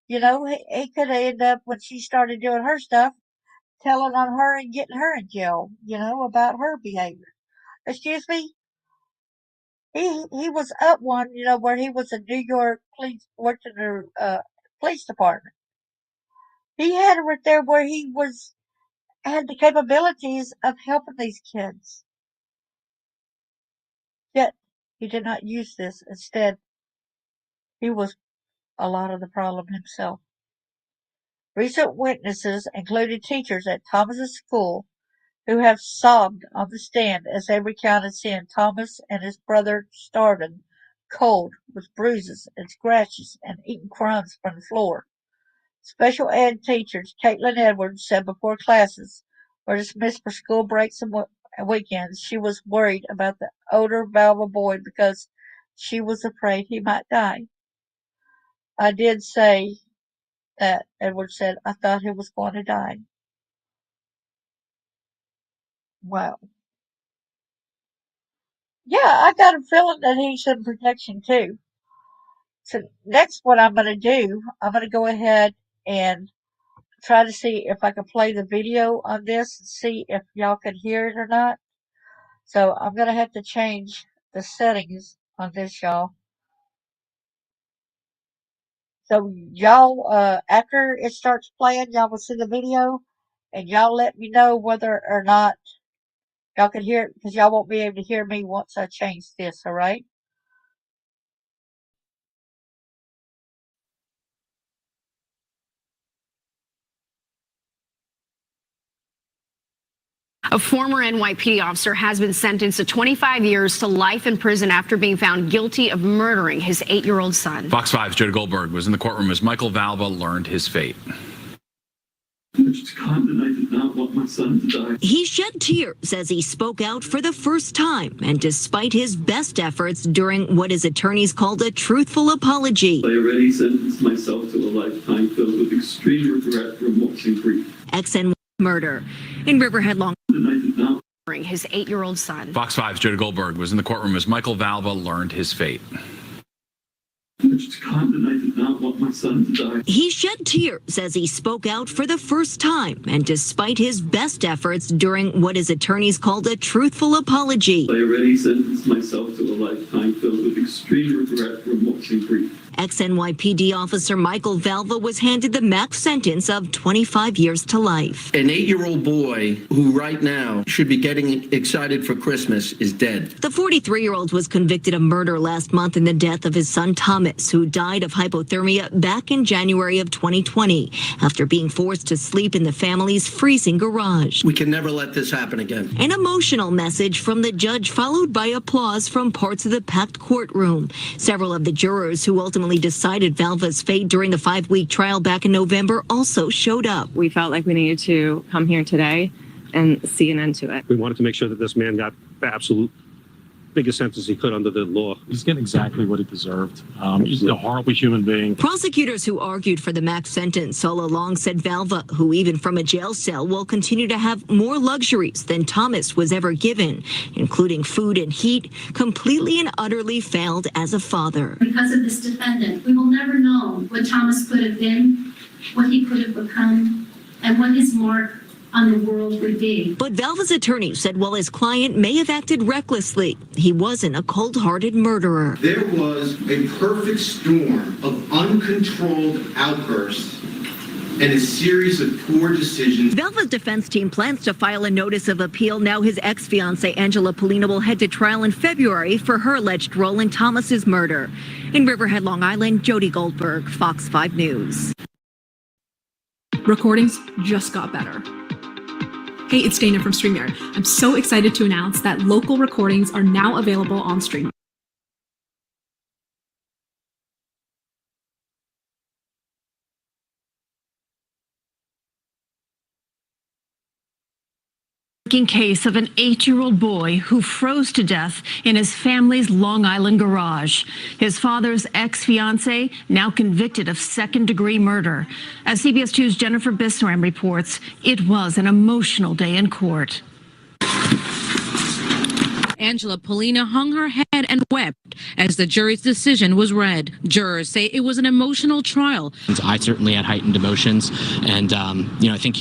he could end up when she started doing her stuff, telling on her and getting her in jail, about her behavior. Excuse me? He was up one, where he was a New York police, worked in the police department. He had it right there where had the capabilities of helping these kids. Yet he did not use this. Instead, he was a lot of the problem himself. Recent witnesses included teachers at Thomas's school who have sobbed on the stand as they recounted seeing Thomas and his brother starving, cold, with bruises and scratches and eating crumbs from the floor. Special ed teacher Caitlin Edwards said before classes were dismissed for school breaks and weekends, she was worried about the older Valva boy because she was afraid he might die. I did say that, Edwards said. I thought he was going to die. Wow. Yeah, I got a feeling that he's in protection too. So next, what I'm going to do, I'm going to go ahead and try to see if I can play the video on this and see if y'all can hear it or not. So I'm going to have to change the settings on this, y'all. So y'all, after it starts playing, y'all will see the video and y'all let me know whether or not y'all can hear it because y'all won't be able to hear me once I change this, all right? A former NYPD officer has been sentenced to 25 years to life in prison after being found guilty of murdering his 8-year-old son. Fox 5's Jody Goldberg was in the courtroom as Michael Valva learned his fate. I did not want my son to die. He shed tears as he spoke out for the first time, and despite his best efforts during what his attorneys called a truthful apology. I already sentenced myself to a lifetime filled with extreme regret, remorse, and grief. XN murder in Riverhead, Long his 8-year-old son. Fox 5's Jody Goldberg was in the courtroom as Michael Valva learned his fate. I did not want my son to die. He shed tears as he spoke out for the first time, and despite his best efforts during what his attorneys called a truthful apology. I already sentenced myself to a lifetime filled with extreme regret, remorse, and grief. Ex-NYPD officer Michael Valva was handed the max sentence of 25 years to life. An 8-year-old boy who right now should be getting excited for Christmas is dead. The 43-year-old was convicted of murder last month in the death of his son Thomas, who died of hypothermia back in January of 2020 after being forced to sleep in the family's freezing garage. We can never let this happen again. An emotional message from the judge followed by applause from parts of the packed courtroom. Several of the jurors who ultimately decided Valva's fate during the 5-week trial back in November also showed up. We felt like we needed to come here today and see an end to it. We wanted to make sure that this man got the absolute biggest sentence he could under the law. He's getting exactly what he deserved. He's a horrible human being. Prosecutors who argued for the max sentence all along said Valva, who even from a jail cell will continue to have more luxuries than Thomas was ever given, including food and heat, completely and utterly failed as a father. Because of this defendant, we will never know what Thomas could have been, what he could have become, and what his mark on the world would be. But Valva's attorney said while his client may have acted recklessly, he wasn't a cold-hearted murderer. There was a perfect storm of uncontrolled outbursts and a series of poor decisions. Valva's defense team plans to file a notice of appeal. Now his ex-fiancée Angela Pollina will head to trial in February for her alleged role in Thomas's murder. In Riverhead, Long Island, Jody Goldberg, Fox 5 News. Recordings just got better. Hey, it's Dana from StreamYard. I'm so excited to announce that local recordings are now available on StreamYard. Case of an 8-year-old boy who froze to death in his family's Long Island garage. His father's ex-fiancée now convicted of second-degree murder. As CBS 2's Jennifer Bisram reports, it was an emotional day in court. Angela Pollina hung her head and wept as the jury's decision was read. Jurors say it was an emotional trial. I certainly had heightened emotions, and I think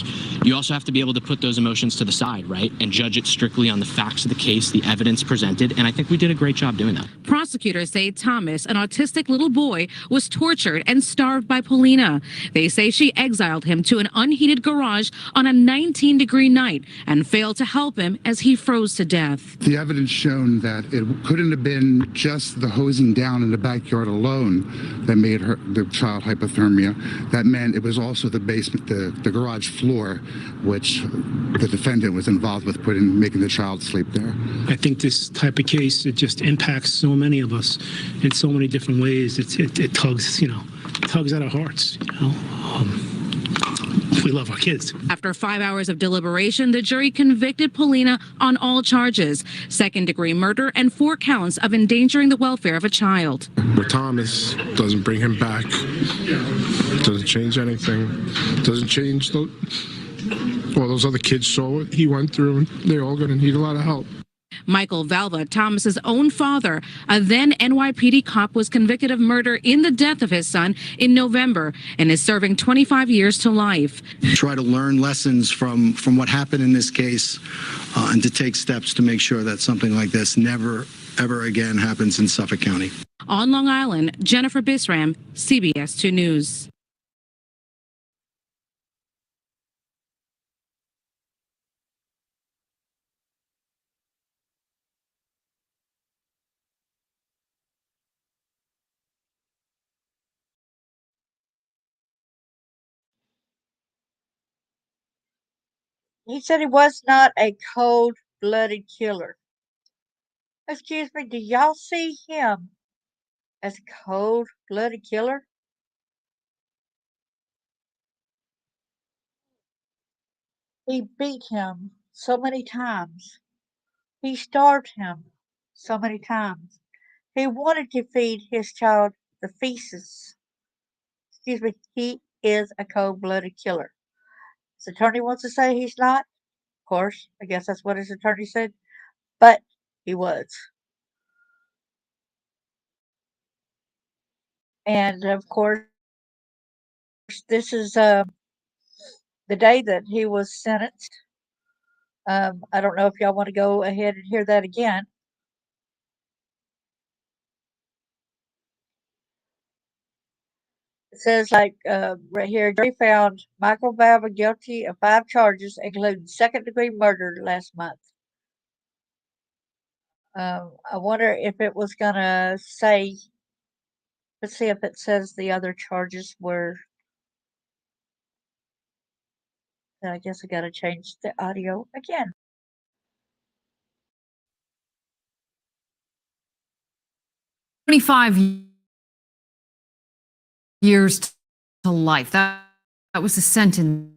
you also have to be able to put those emotions to the side, right, and judge it strictly on the facts of the case, the evidence presented, and I think we did a great job doing that. Prosecutors say Thomas, an autistic little boy, was tortured and starved by Pollina. They say she exiled him to an unheated garage on a 19-degree night and failed to help him as he froze to death. The evidence shown that it couldn't have been just the hosing down in the backyard alone that made the child hypothermia. That meant it was also the basement, the garage floor, which the defendant was involved with making the child sleep there. I think this type of case, it just impacts so many of us in so many different ways. It tugs, tugs at our hearts, We love our kids. After 5 hours of deliberation, the jury convicted Pollina on all charges, second-degree murder and 4 counts of endangering the welfare of a child. With Thomas, doesn't bring him back, doesn't change anything, doesn't change all those other kids saw what he went through, and they're all going to need a lot of help. Michael Valva, Thomas's own father, a then NYPD cop, was convicted of murder in the death of his son in November and is serving 25 years to life. Try to learn lessons from what happened in this case and to take steps to make sure that something like this never, ever again happens in Suffolk County. On Long Island, Jennifer Bisram, CBS 2 News. He said he was not a cold-blooded killer. Excuse me, do y'all see him as a cold-blooded killer? He beat him so many times. He starved him so many times. He wanted to feed his child the feces. Excuse me, he is a cold-blooded killer. His attorney wants to say he's not. Of course, I guess that's what his attorney said. But he was. And, of course, this is the day that he was sentenced. I don't know if y'all want to go ahead and hear that again. It says, right here, jury found Michael Valva guilty of 5 charges, including second-degree murder last month. I wonder if it was going to say, let's see if it says the other charges were. I guess I got to change the audio again. $25 years to life. That was the sentence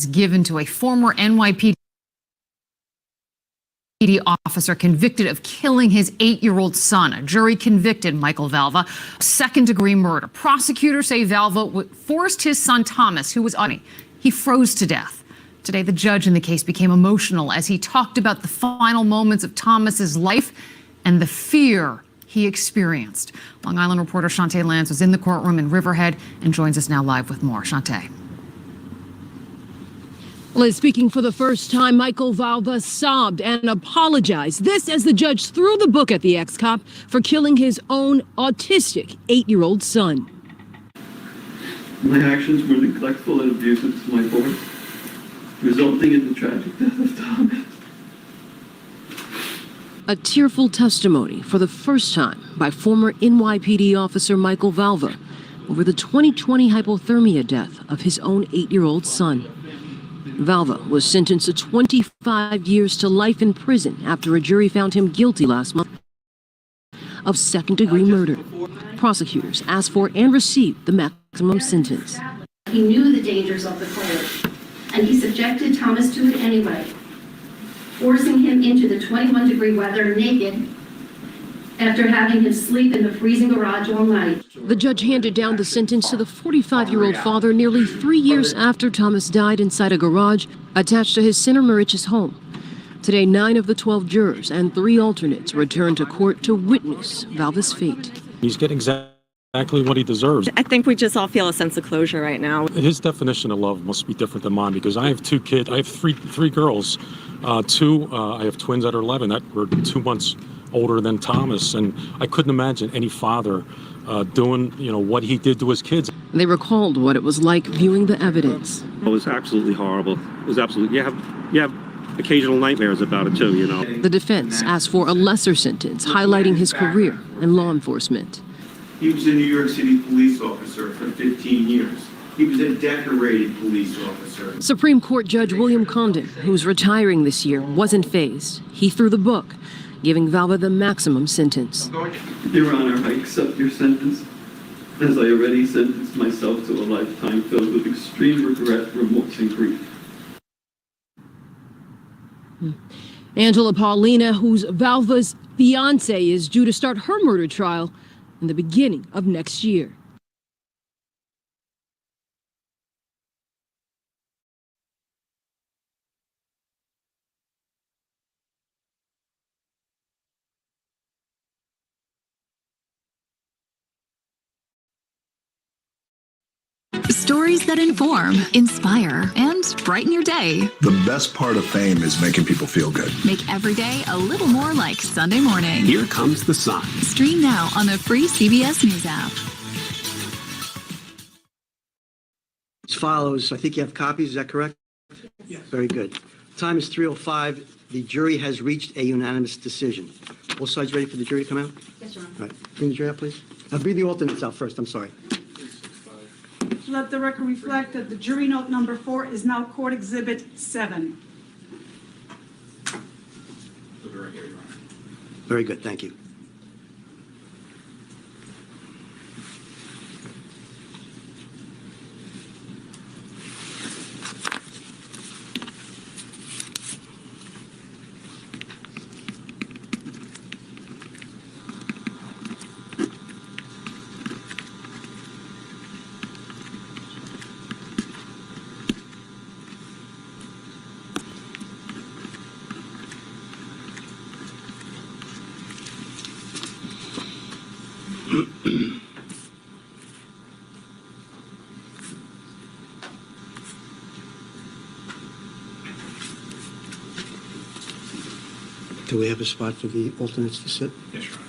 given to a former NYPD officer convicted of killing his 8-year-old son. A jury convicted Michael Valva of second-degree murder. Prosecutors say Valva forced his son Thomas, who was he froze to death. Today, the judge in the case became emotional as he talked about the final moments of Thomas's life and the fear he experienced. Long Island reporter Shantae Lance was in the courtroom in Riverhead and joins us now live with more. Shantae. Liz, speaking for the first time, Michael Valva sobbed and apologized. This as the judge threw the book at the ex-cop for killing his own autistic 8-year-old son. My actions were neglectful and abusive to my boy, resulting in the tragic death of Thomas. A tearful testimony for the first time by former NYPD officer Michael Valva over the 2020 hypothermia death of his own 8-year-old son. Valva was sentenced to 25 years to life in prison after a jury found him guilty last month of second-degree murder. Prosecutors asked for and received the maximum sentence. He knew the dangers of the cold, and he subjected Thomas to it anyway, forcing him into the 21-degree weather naked after having him sleep in the freezing garage all night. The judge handed down the sentence to the 45-year-old father nearly 3 years after Thomas died inside a garage attached to his Center Moriches home. Today, 9 of the 12 jurors and 3 alternates returned to court to witness Valva's fate. He's getting exactly what he deserves. I think we just all feel a sense of closure right now. His definition of love must be different than mine because I have 2 kids. I have three girls. I have twins that are 11 that were 2 months older than Thomas, and I couldn't imagine any father doing, what he did to his kids. They recalled what it was like viewing the evidence. It was absolutely horrible. It was absolutely. You have occasional nightmares about it too, The defense asked for a lesser sentence, highlighting his career in law enforcement. He was a New York City police officer for 15 years. He was a decorated police officer. Supreme Court Judge William Condon, who's retiring this year, wasn't fazed. He threw the book, giving Valva the maximum sentence. Your Honor, I accept your sentence, as I already sentenced myself to a lifetime filled with extreme regret, remorse, and grief. Angela Pollina, who's Valva's fiancée, is due to start her murder trial in the beginning of next year. Stories that inform, inspire, and brighten your day. The best part of fame is making people feel good. Make every day a little more like Sunday morning. Here comes the sun. Stream now on the free CBS News app. As follows, I think you have copies, is that correct? Yes. Very good. Time is 3:05. The jury has reached a unanimous decision. Both sides ready for the jury to come out? Yes, Your Honor. All right, bring the jury out, please. Bring the alternates out first, I'm sorry. Let the record reflect that the jury note number 4 is now Court Exhibit 7. Very good, thank you. Do we have a spot for the alternates to sit? Yes, Your Honor.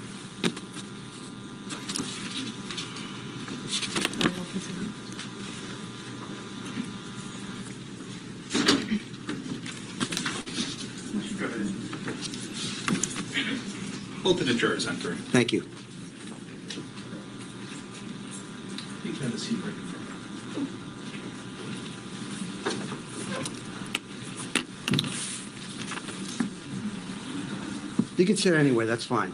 Alternate jurors entering. Thank you. You can have a seat right in front. You can sit anywhere, that's fine.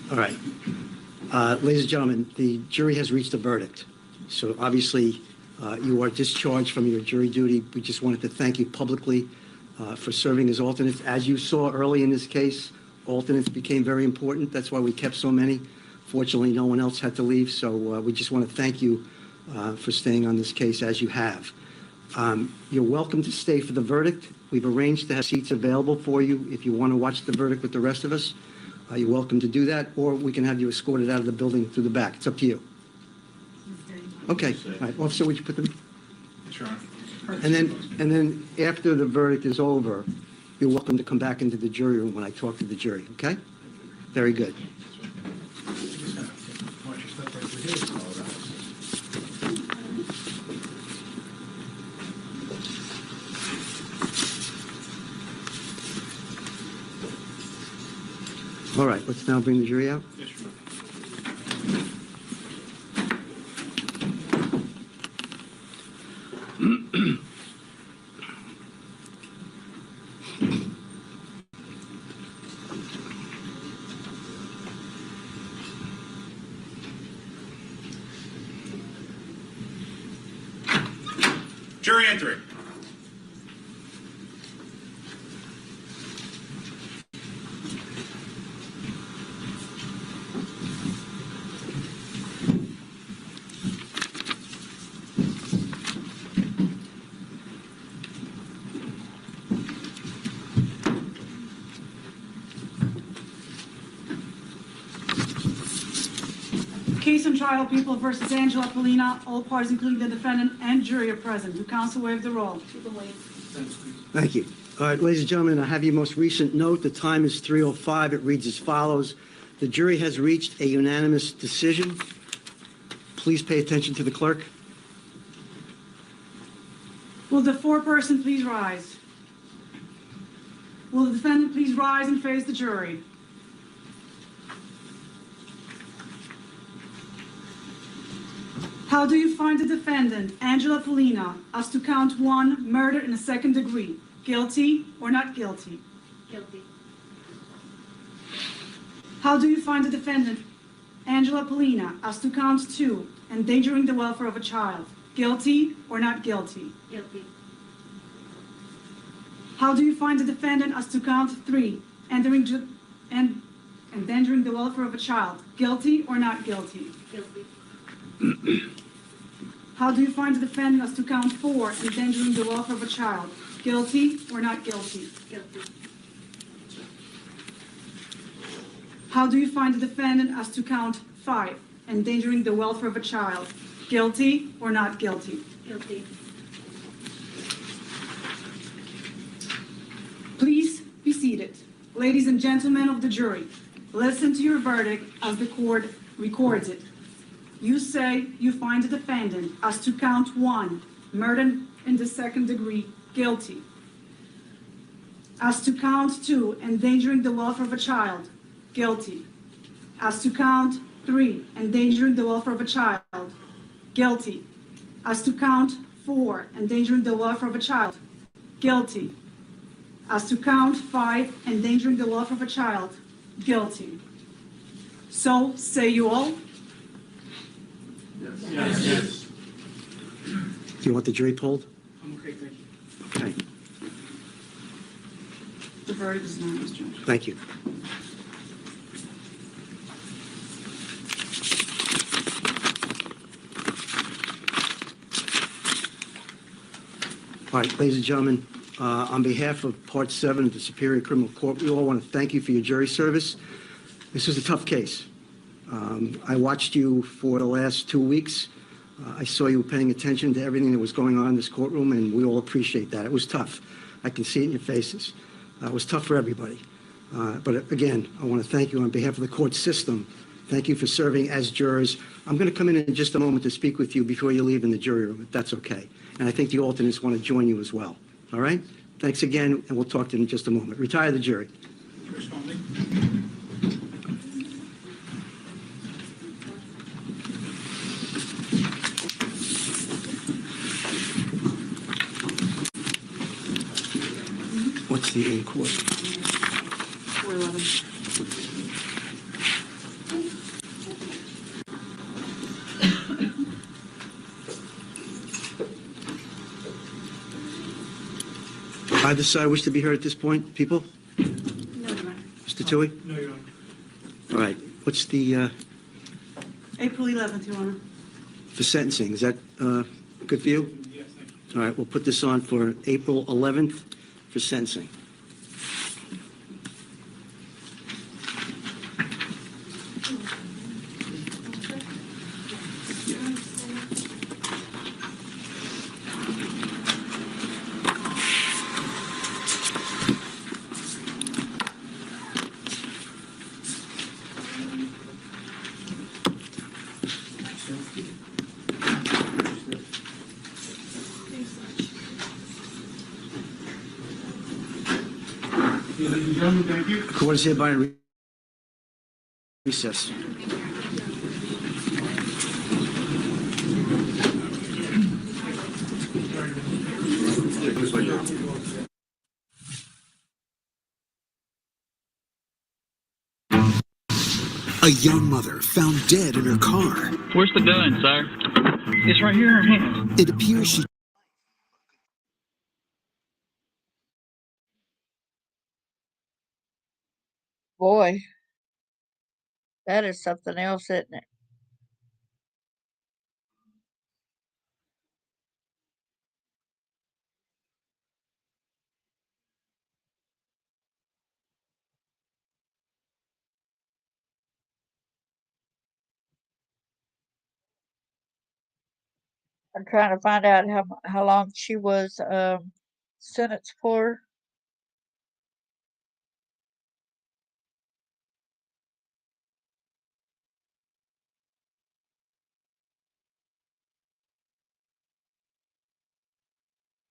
All right. Ladies and gentlemen, the jury has reached a verdict. So obviously, you are discharged from your jury duty. We just wanted to thank you publicly for serving as alternates. As you saw early in this case, alternates became very important. That's why we kept so many. Fortunately, no one else had to leave. So we just want to thank you for staying on this case as you have. You're welcome to stay for the verdict. We've arranged to have seats available for you if you want to watch the verdict with the rest of us. You're welcome to do that, or we can have you escorted out of the building through the back. It's up to you. Okay. All right. Officer, would you put them? Sure. And then after the verdict is over, you're welcome to come back into the jury room when I talk to the jury, okay? Very good. All right, let's now bring the jury out. Jury entering. Case on trial, People versus Angela Pollina. All parties, including the defendant and jury, are present. Do counsel waive the roll? Thank you. All right, ladies and gentlemen, I have your most recent note. The time is 3:05. It reads as follows. The jury has reached a unanimous decision. Please pay attention to the clerk. Will the foreperson please rise? Will the defendant please rise and face the jury? How do you find the defendant, Angela Pollina, as to count 1, murder in the 2nd degree? Guilty or not guilty? Guilty. How do you find the defendant, Angela Pollina, as to count 2, endangering the welfare of a child? Guilty or not guilty? Guilty. How do you find the defendant as to count 3, endangering the welfare of a child? Guilty or not guilty? Guilty. How do you find the defendant as to count 4, endangering the welfare of a child? Guilty or not guilty? Guilty. How do you find the defendant as to count 5, endangering the welfare of a child? Guilty or not guilty? Guilty. Please be seated. Ladies and gentlemen of the jury, listen to your verdict as the court records it. You say you find the defendant as to count 1, murder in the 2nd degree, guilty. As to count 2, endangering the welfare of a child, guilty. As to count 3, endangering the welfare of a child, guilty. As to count 4, endangering the welfare of a child, guilty. As to count 5, endangering the welfare of a child, guilty. So say you all? Yes. Do you want the jury polled? I'm okay, thank you. Okay, The verdict is unanimous, Judge. thank you. All right, ladies and gentlemen, on behalf of Part 7 of the Superior Criminal Court, we all want to thank you for your jury service. This is a tough case. I watched you for the last 2 weeks. I saw you paying attention to everything that was going on in this courtroom, and we all appreciate that. It was tough. I can see it in your faces. It was tough for everybody. But again, I want to thank you on behalf of the court system. Thank you for serving as jurors. I'm going to come in just a moment to speak with you before you leave in the jury room, if that's okay. And I think the alternates want to join you as well. All right? Thanks again, and we'll talk to you in just a moment. Retire the jury. What's the in court? 411. Either side wish to be heard at this point, people? No, Your Honor. Mr. Tui? No, Your Honor. All right. What's the, April 11th, Your Honor. for sentencing? Is that good for you? Yes, thank you. All right, we'll put this on for April 11th for sentencing. Ladies and gentlemen, thank you. Court is hereby in recess. A young mother found dead in her car. Where's the gun, sir? It's right here in her hand. It appears she Boy, that is something else, isn't it? I'm trying to find out how long she was sentenced for.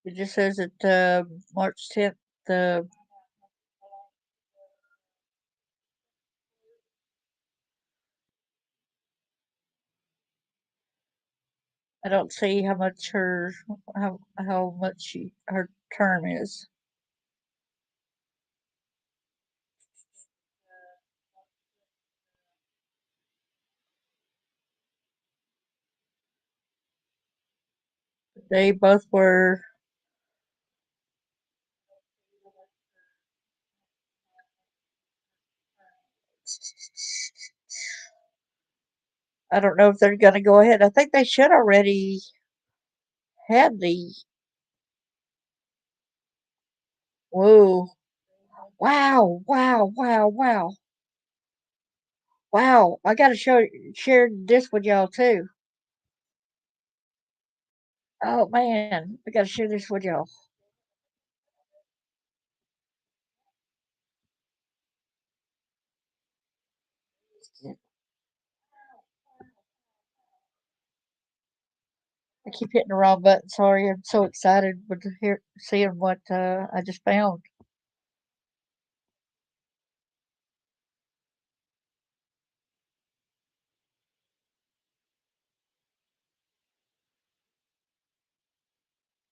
It just says that March 10th. I don't see how much her term is. They both were. I don't know if they're going to go ahead. I think they should already had the. Whoa! Wow! Wow! Wow! Wow! Wow! I got to share this with y'all too. Oh man, I got to share this with y'all. I keep hitting the wrong button. Sorry, I'm so excited with seeing what I just found.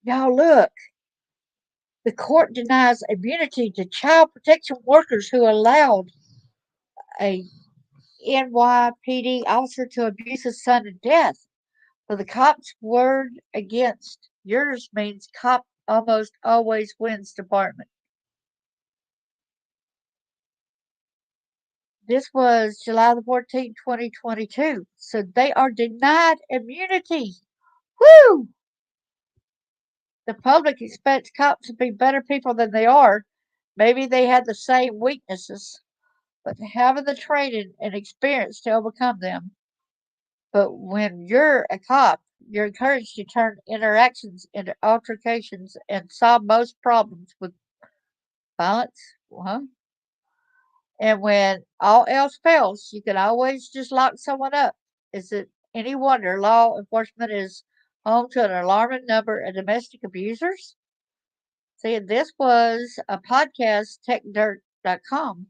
Y'all look. The court denies immunity to child protection workers who allowed a NYPD officer to abuse his son to death. So the cop's word against yours means cop almost always wins department. This was July the 14th, 2022. So they are denied immunity. Woo! The public expects cops to be better people than they are. Maybe they had the same weaknesses, but having the training and experience to overcome them. But when you're a cop, you're encouraged to turn interactions into altercations and solve most problems with violence. Huh? And when all else fails, you can always just lock someone up. Is it any wonder law enforcement is home to an alarming number of domestic abusers? See, this was a podcast, techdirt.com.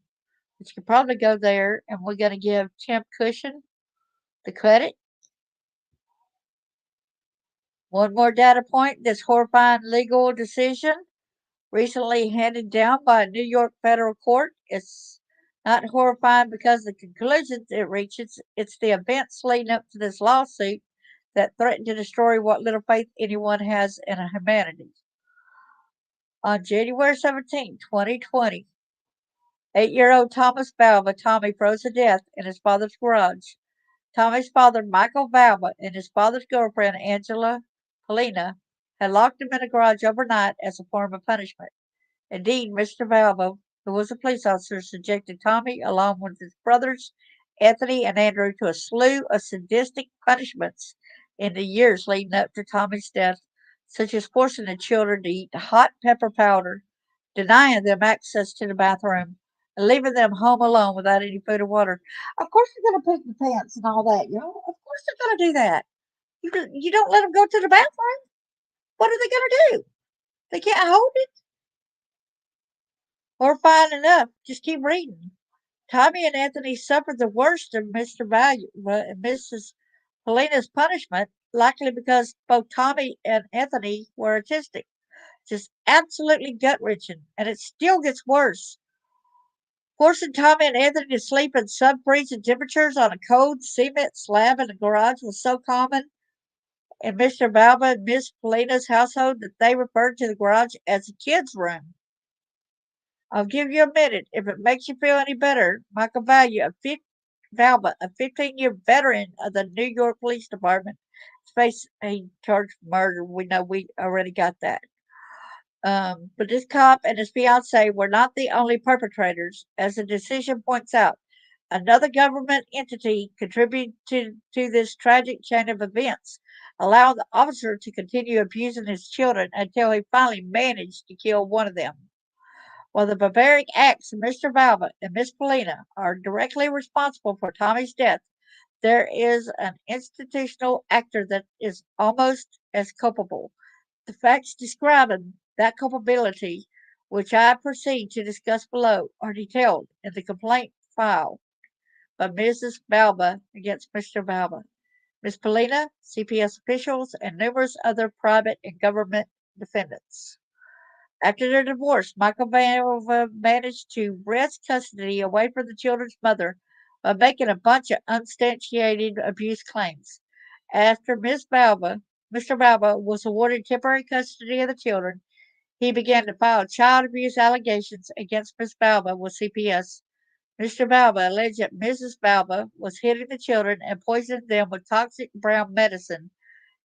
But you could probably go there, and we're going to give Tim Cushion the credit. One more data point, this horrifying legal decision recently handed down by a New York federal court. It's not horrifying because of the conclusions it reaches. It's the events leading up to this lawsuit that threaten to destroy what little faith anyone has in humanity. On January 17, 2020, 8-year-old Thomas Valva, Tommy, froze to death in his father's garage. Tommy's father, Michael Valva, and his father's girlfriend, Angela Pollina, had locked him in a garage overnight as a form of punishment. Indeed, Mr. Valva, who was a police officer, subjected Tommy, along with his brothers, Anthony and Andrew, to a slew of sadistic punishments in the years leading up to Tommy's death, such as forcing the children to eat hot pepper powder, denying them access to the bathroom, and leaving them home alone without any food or water. Of course, they're going to poop the pants and all that, you know. Of course, they're going to do that. You don't let them go to the bathroom. What are they going to do? They can't hold it. Horrifying enough, just keep reading. Tommy and Anthony suffered the worst of Mr. Value and Mrs. Pollina's punishment, likely because both Tommy and Anthony were autistic. Just absolutely gut wrenching, and it still gets worse. Forcing Tommy and Anthony to sleep in sub-freezing temperatures on a cold cement slab in the garage was so common in Mr. Valva and Miss Pollina's household that they referred to the garage as the kids' room. I'll give you a minute if it makes you feel any better. Michael Valva, a 15-year veteran of the New York Police Department, is facing a charge for murder. We know we already got that. But this cop and his fiancée were not the only perpetrators, as the decision points out. Another government entity contributed to this tragic chain of events, allowing the officer to continue abusing his children until he finally managed to kill one of them. While the barbaric acts of Mr. Valva and Miss Pollina are directly responsible for Tommy's death, there is an institutional actor that is almost as culpable. The facts describing that culpability, which I proceed to discuss below, are detailed in the complaint filed by Mrs. Valva against Mr. Valva, Miss Pollina, CPS officials, and numerous other private and government defendants. After their divorce, Michael Valva managed to wrest custody away from the children's mother by making a bunch of unsubstantiated abuse claims. After Mr. Valva was awarded temporary custody of the children, he began to file child abuse allegations against Miss Valva with CPS. Mr. Valva alleged that Mrs. Valva was hitting the children and poisoning them with toxic brown medicine.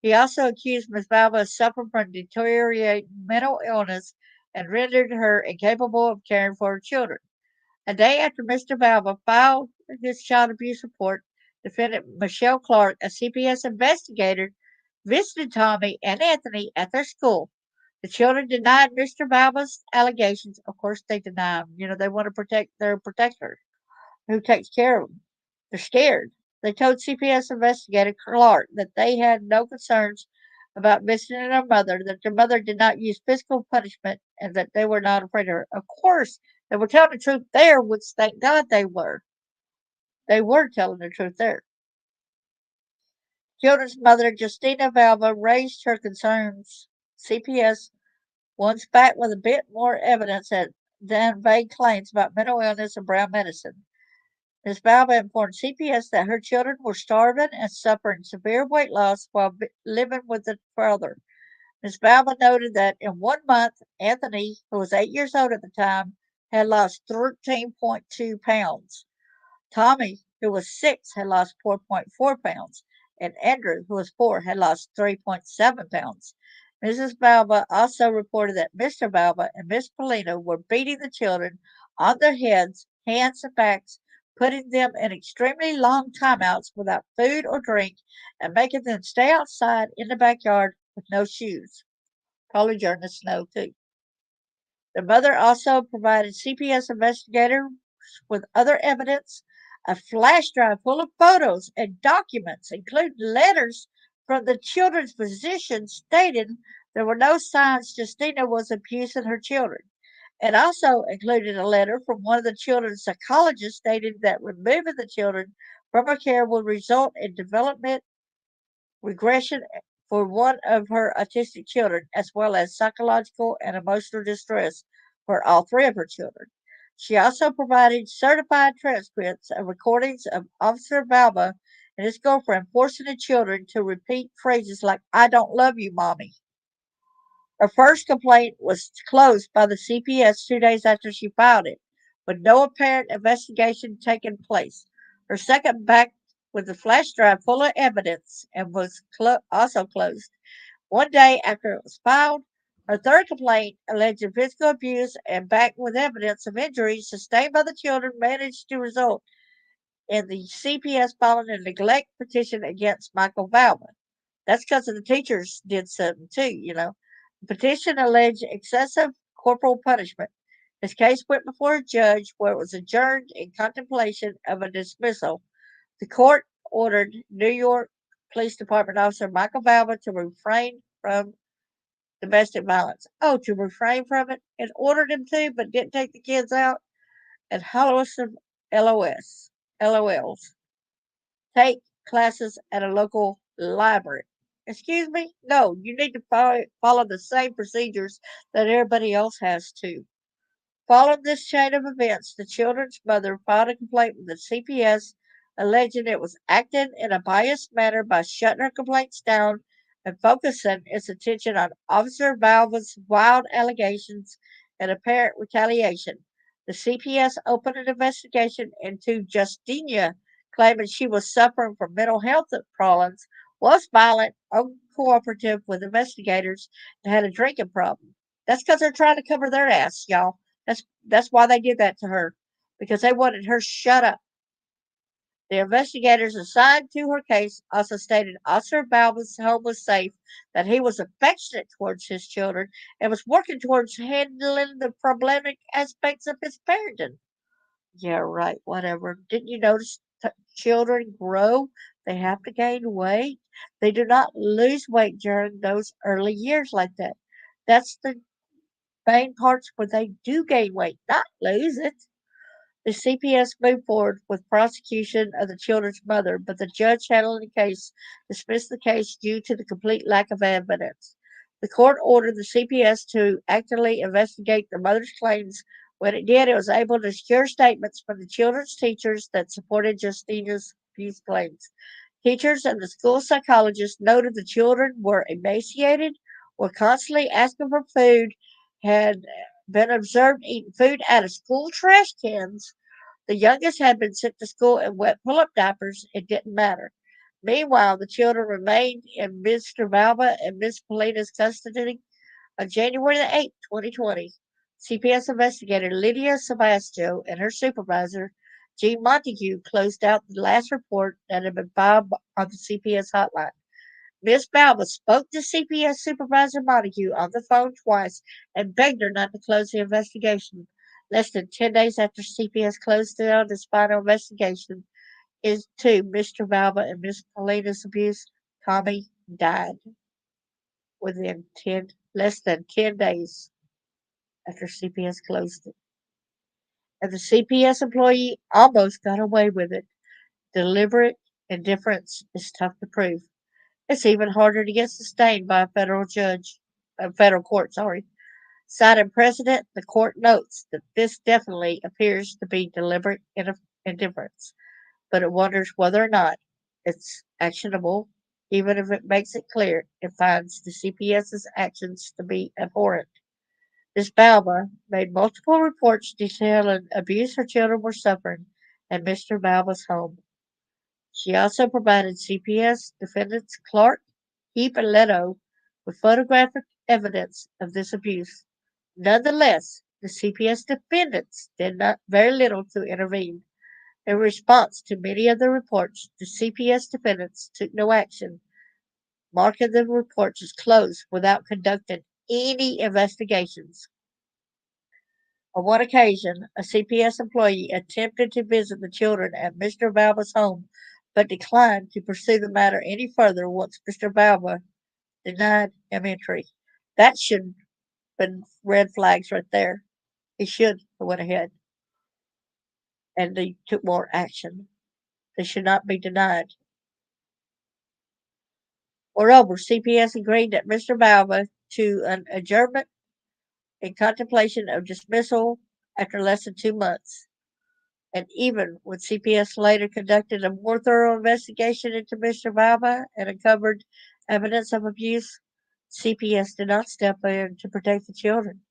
He also accused Miss Valva of suffering from deteriorating mental illness and rendered her incapable of caring for her children. A day after Mr. Valva filed his child abuse report, defendant Michelle Clark, a CPS investigator, visited Tommy and Anthony at their school. The children denied Mr. Valva's allegations. Of course, they deny them. They want to protect their protector who takes care of them. They're scared. They told CPS investigator Clark that they had no concerns about visiting their mother, that their mother did not use physical punishment, and that they were not afraid of her. Of course, they were telling the truth there, which thank God they were. They were telling the truth there. Children's mother, Justina Valva, raised her concerns. CPS once back with a bit more evidence than vague claims about mental illness and brown medicine. Ms. Valva informed CPS that her children were starving and suffering severe weight loss while living with the father. Ms. Valva noted that in 1 month, Anthony, who was 8 years old at the time, had lost 13.2 pounds. Tommy, who was 6, had lost 4.4 pounds, and Andrew, who was 4, had lost 3.7 pounds. Mrs. Valva also reported that Mr. Valva and Miss Pollina were beating the children on their heads, hands, and backs, putting them in extremely long timeouts without food or drink, and making them stay outside in the backyard with no shoes, probably during the snow, too. The mother also provided CPS investigators with other evidence, a flash drive full of photos and documents, including letters from the children's physician stating there were no signs Justina was abusing her children. It also included a letter from one of the children's psychologists stating that removing the children from her care would result in development regression for one of her autistic children, as well as psychological and emotional distress for all 3 of her children. She also provided certified transcripts and recordings of Officer Valva and his girlfriend forcing the children to repeat phrases like, "I don't love you, Mommy." Her first complaint was closed by the CPS 2 days after she filed it, with no apparent investigation taking place. Her second back with a flash drive full of evidence and was also closed 1 day after it was filed. Her third complaint, alleging physical abuse and back with evidence of injuries sustained by the children, managed to result in the CPS filing a neglect petition against Michael Valva. That's because the teachers did something too. The petition alleged excessive corporal punishment. His case went before a judge where it was adjourned in contemplation of a dismissal. The court ordered New York Police Department Officer Michael Valva to refrain from domestic violence. Oh, to refrain from it and ordered him to, but didn't take the kids out. And Holliston LOLs. Take classes at a local library. Excuse me? No, you need to follow the same procedures that everybody else has to. Following this chain of events, the children's mother filed a complaint with the CPS, alleging it was acting in a biased manner by shutting her complaints down and focusing its attention on Officer Valva's wild allegations and apparent retaliation. The CPS opened an investigation into Justinia, claiming she was suffering from mental health problems, was violent, uncooperative with investigators, and had a drinking problem. That's because they're trying to cover their ass, y'all. That's why they did that to her, because they wanted her shut up. The investigators assigned to her case also stated Officer Balba's home was safe, that he was affectionate towards his children, and was working towards handling the problematic aspects of his parenting. Yeah, right, whatever. Didn't you notice children grow? They have to gain weight. They do not lose weight during those early years like that. That's the main parts where they do gain weight, not lose it. The CPS moved forward with prosecution of the children's mother, but the judge handling the case dismissed the case due to the complete lack of evidence. The court ordered the CPS to actively investigate the mother's claims. When it did, it was able to secure statements from the children's teachers that supported Justina's abuse claims. Teachers and the school psychologist noted the children were emaciated, were constantly asking for food, had been observed eating food out of school trash cans. The youngest had been sent to school in wet pull-up diapers. It didn't matter. Meanwhile, the children remained in Mr. Valva and Miss Pollina's custody. On January the 8th, 2020, CPS investigator Lydia Sebastio and her supervisor, Jean Montague, closed out the last report that had been filed on the CPS hotline. Miss Valva spoke to CPS Supervisor Montague on the phone twice and begged her not to close the investigation. Less than 10 days after CPS closed down its final investigation into Mr. Valva and Miss Paulina's abuse, Tommy died within less than 10 days after CPS closed it. And the CPS employee almost got away with it. Deliberate indifference is tough to prove. It's even harder to get sustained by a federal court, sorry. Citing precedent, the court notes that this definitely appears to be deliberate indifference, but it wonders whether or not it's actionable, even if it makes it clear it finds the CPS's actions to be abhorrent. Ms. Balba made multiple reports detailing abuse her children were suffering at Mr. Balba's home. She also provided CPS defendants Clark, Heap, and Leto with photographic evidence of this abuse. Nonetheless, the CPS defendants did not very little to intervene. In response to many of the reports, the CPS defendants took no action, marking the reports as closed without conducting any investigations. On one occasion, a CPS employee attempted to visit the children at Mr. Valva's home, but declined to pursue the matter any further once Mr. Valva denied him entry. That should have been red flags right there. He should have went ahead and they took more action. They should not be denied. Moreover, CPS agreed that Mr. Valva to an adjournment in contemplation of dismissal after less than 2 months. And even when CPS later conducted a more thorough investigation into Mr. Valva and uncovered evidence of abuse, CPS did not step in to protect the children.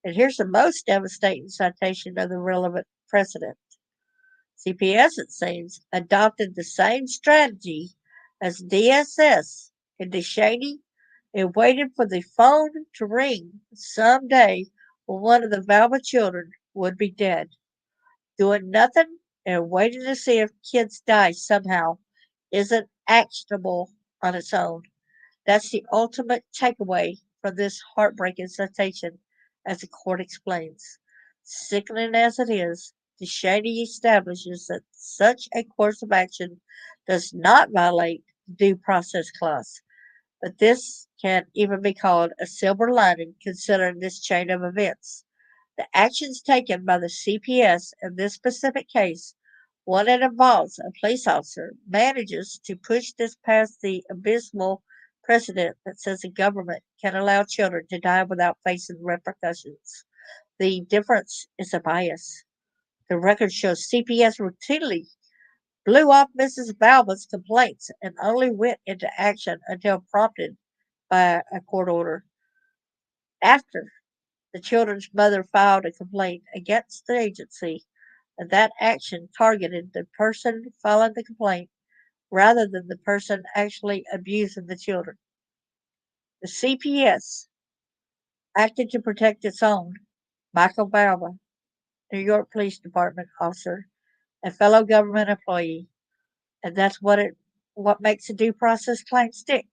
And here's the most devastating citation of the relevant precedent. CPS, it seems, adopted the same strategy as DSS in DeShaney and waited for the phone to ring someday when one of the Valva children would be dead. Doing nothing and waiting to see if kids die somehow isn't actionable on its own. That's the ultimate takeaway from this heartbreaking citation, as the court explains. Sickening as it is, DeShaney establishes that such a course of action does not violate the due process clause. But this can't even be called a silver lining considering this chain of events. The actions taken by the CPS in this specific case, one that involves a police officer, manages to push this past the abysmal precedent that says the government can allow children to die without facing repercussions. The difference is a bias. The record shows CPS routinely blew off Mrs. Valva's complaints and only went into action until prompted by a court order. After the children's mother filed a complaint against the agency, and that action targeted the person filing the complaint rather than the person actually abusing the children. The CPS acted to protect its own, Michael Valva, New York Police Department officer, a fellow government employee, and that's what makes a due process claim stick.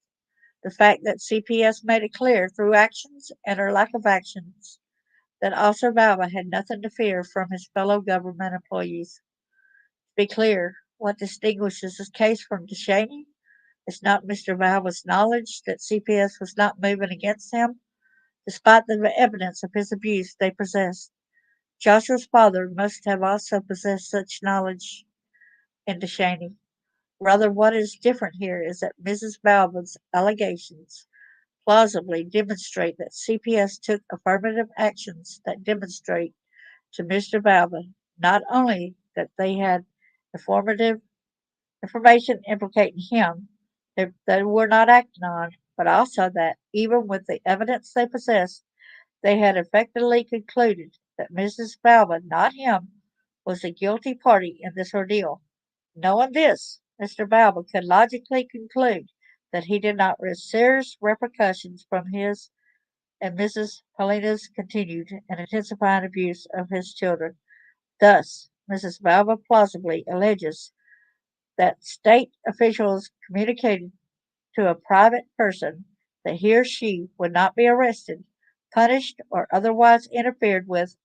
The fact that CPS made it clear through actions and or lack of actions that Officer Valva had nothing to fear from his fellow government employees. To be clear, what distinguishes this case from DeShaney is not Mr. Valva's knowledge that CPS was not moving against him, despite the evidence of his abuse they possessed. Joshua's father must have also possessed such knowledge in DeShaney. Rather, what is different here is that Mrs. Valva's allegations plausibly demonstrate that CPS took affirmative actions that demonstrate to Mr. Valva not only that they had informative information implicating him that they were not acting on, but also that even with the evidence they possessed, they had effectively concluded that Mrs. Valva, not him, was the guilty party in this ordeal. Knowing this, Mr. Valva could logically conclude that he did not risk serious repercussions from his and Mrs. Pollina's continued and intensifying abuse of his children. Thus, Mrs. Valva plausibly alleges that state officials communicated to a private person that he or she would not be arrested, punished, or otherwise interfered with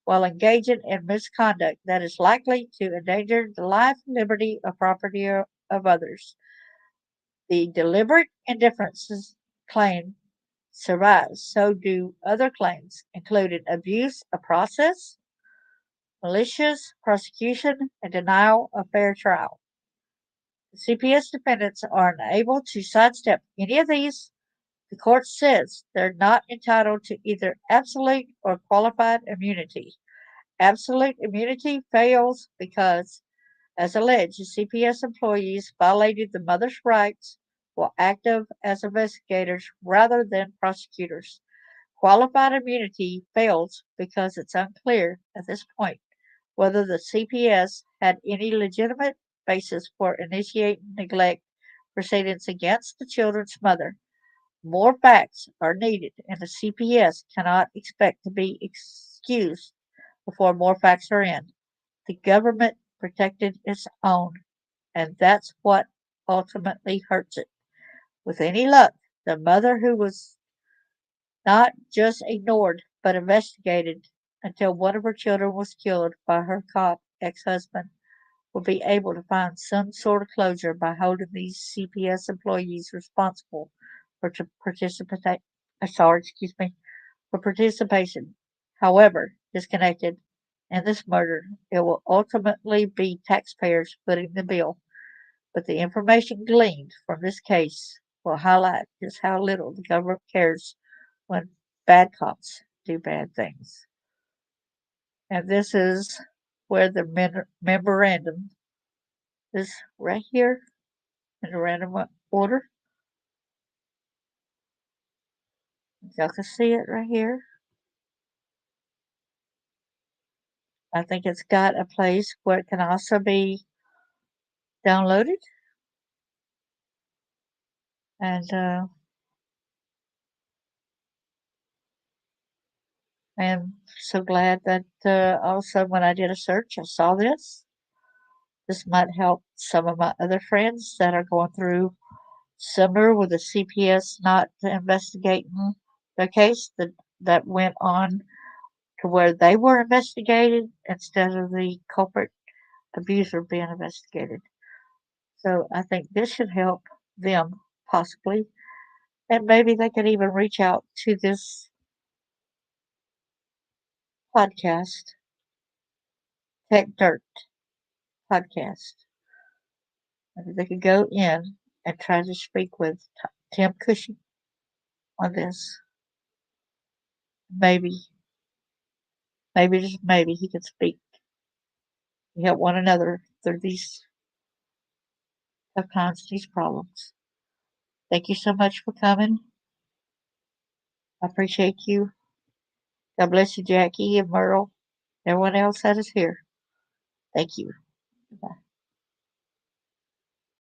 while engaging in misconduct that is likely to endanger the life, liberty, or property of others. The deliberate indifference claim survives, so do other claims, including abuse of process, malicious prosecution, and denial of fair trial. The CPS defendants are unable to sidestep any of these. The court says they're not entitled to either absolute or qualified immunity. Absolute immunity fails because, as alleged, the CPS employees violated the mother's rights while active as investigators rather than prosecutors. Qualified immunity fails because it's unclear at this point whether the CPS had any legitimate basis for initiating neglect proceedings against the children's mother. More facts are needed, and the CPS cannot expect to be excused before more facts are in. The government protected its own, and that's what ultimately hurts it. With any luck, the mother who was not just ignored but investigated until one of her children was killed by her cop ex-husband will be able to find some sort of closure by holding these CPS employees responsible for for participation. However, disconnected in this murder, it will ultimately be taxpayers footing the bill. But the information gleaned from this case will highlight just how little the government cares when bad cops do bad things. And this is where the memorandum is right here in the random order. Y'all can see it right here. I think it's got a place where it can also be downloaded. And I'm so glad that also when I did a search, I saw this. This might help some of my other friends that are going through similar with the CPS not investigating the case that went on to where they were investigated instead of the culprit abuser being investigated. So I think this should help them possibly. And maybe they could even reach out to this podcast, Tech Dirt podcast. Maybe they could go in and try to speak with Tim Cushing on this. Maybe, just maybe, he could speak and help one another through these tough times, these problems. Thank you so much for coming. I appreciate you. God bless you, Jackie and Merle, everyone else that is here. Thank you. Bye.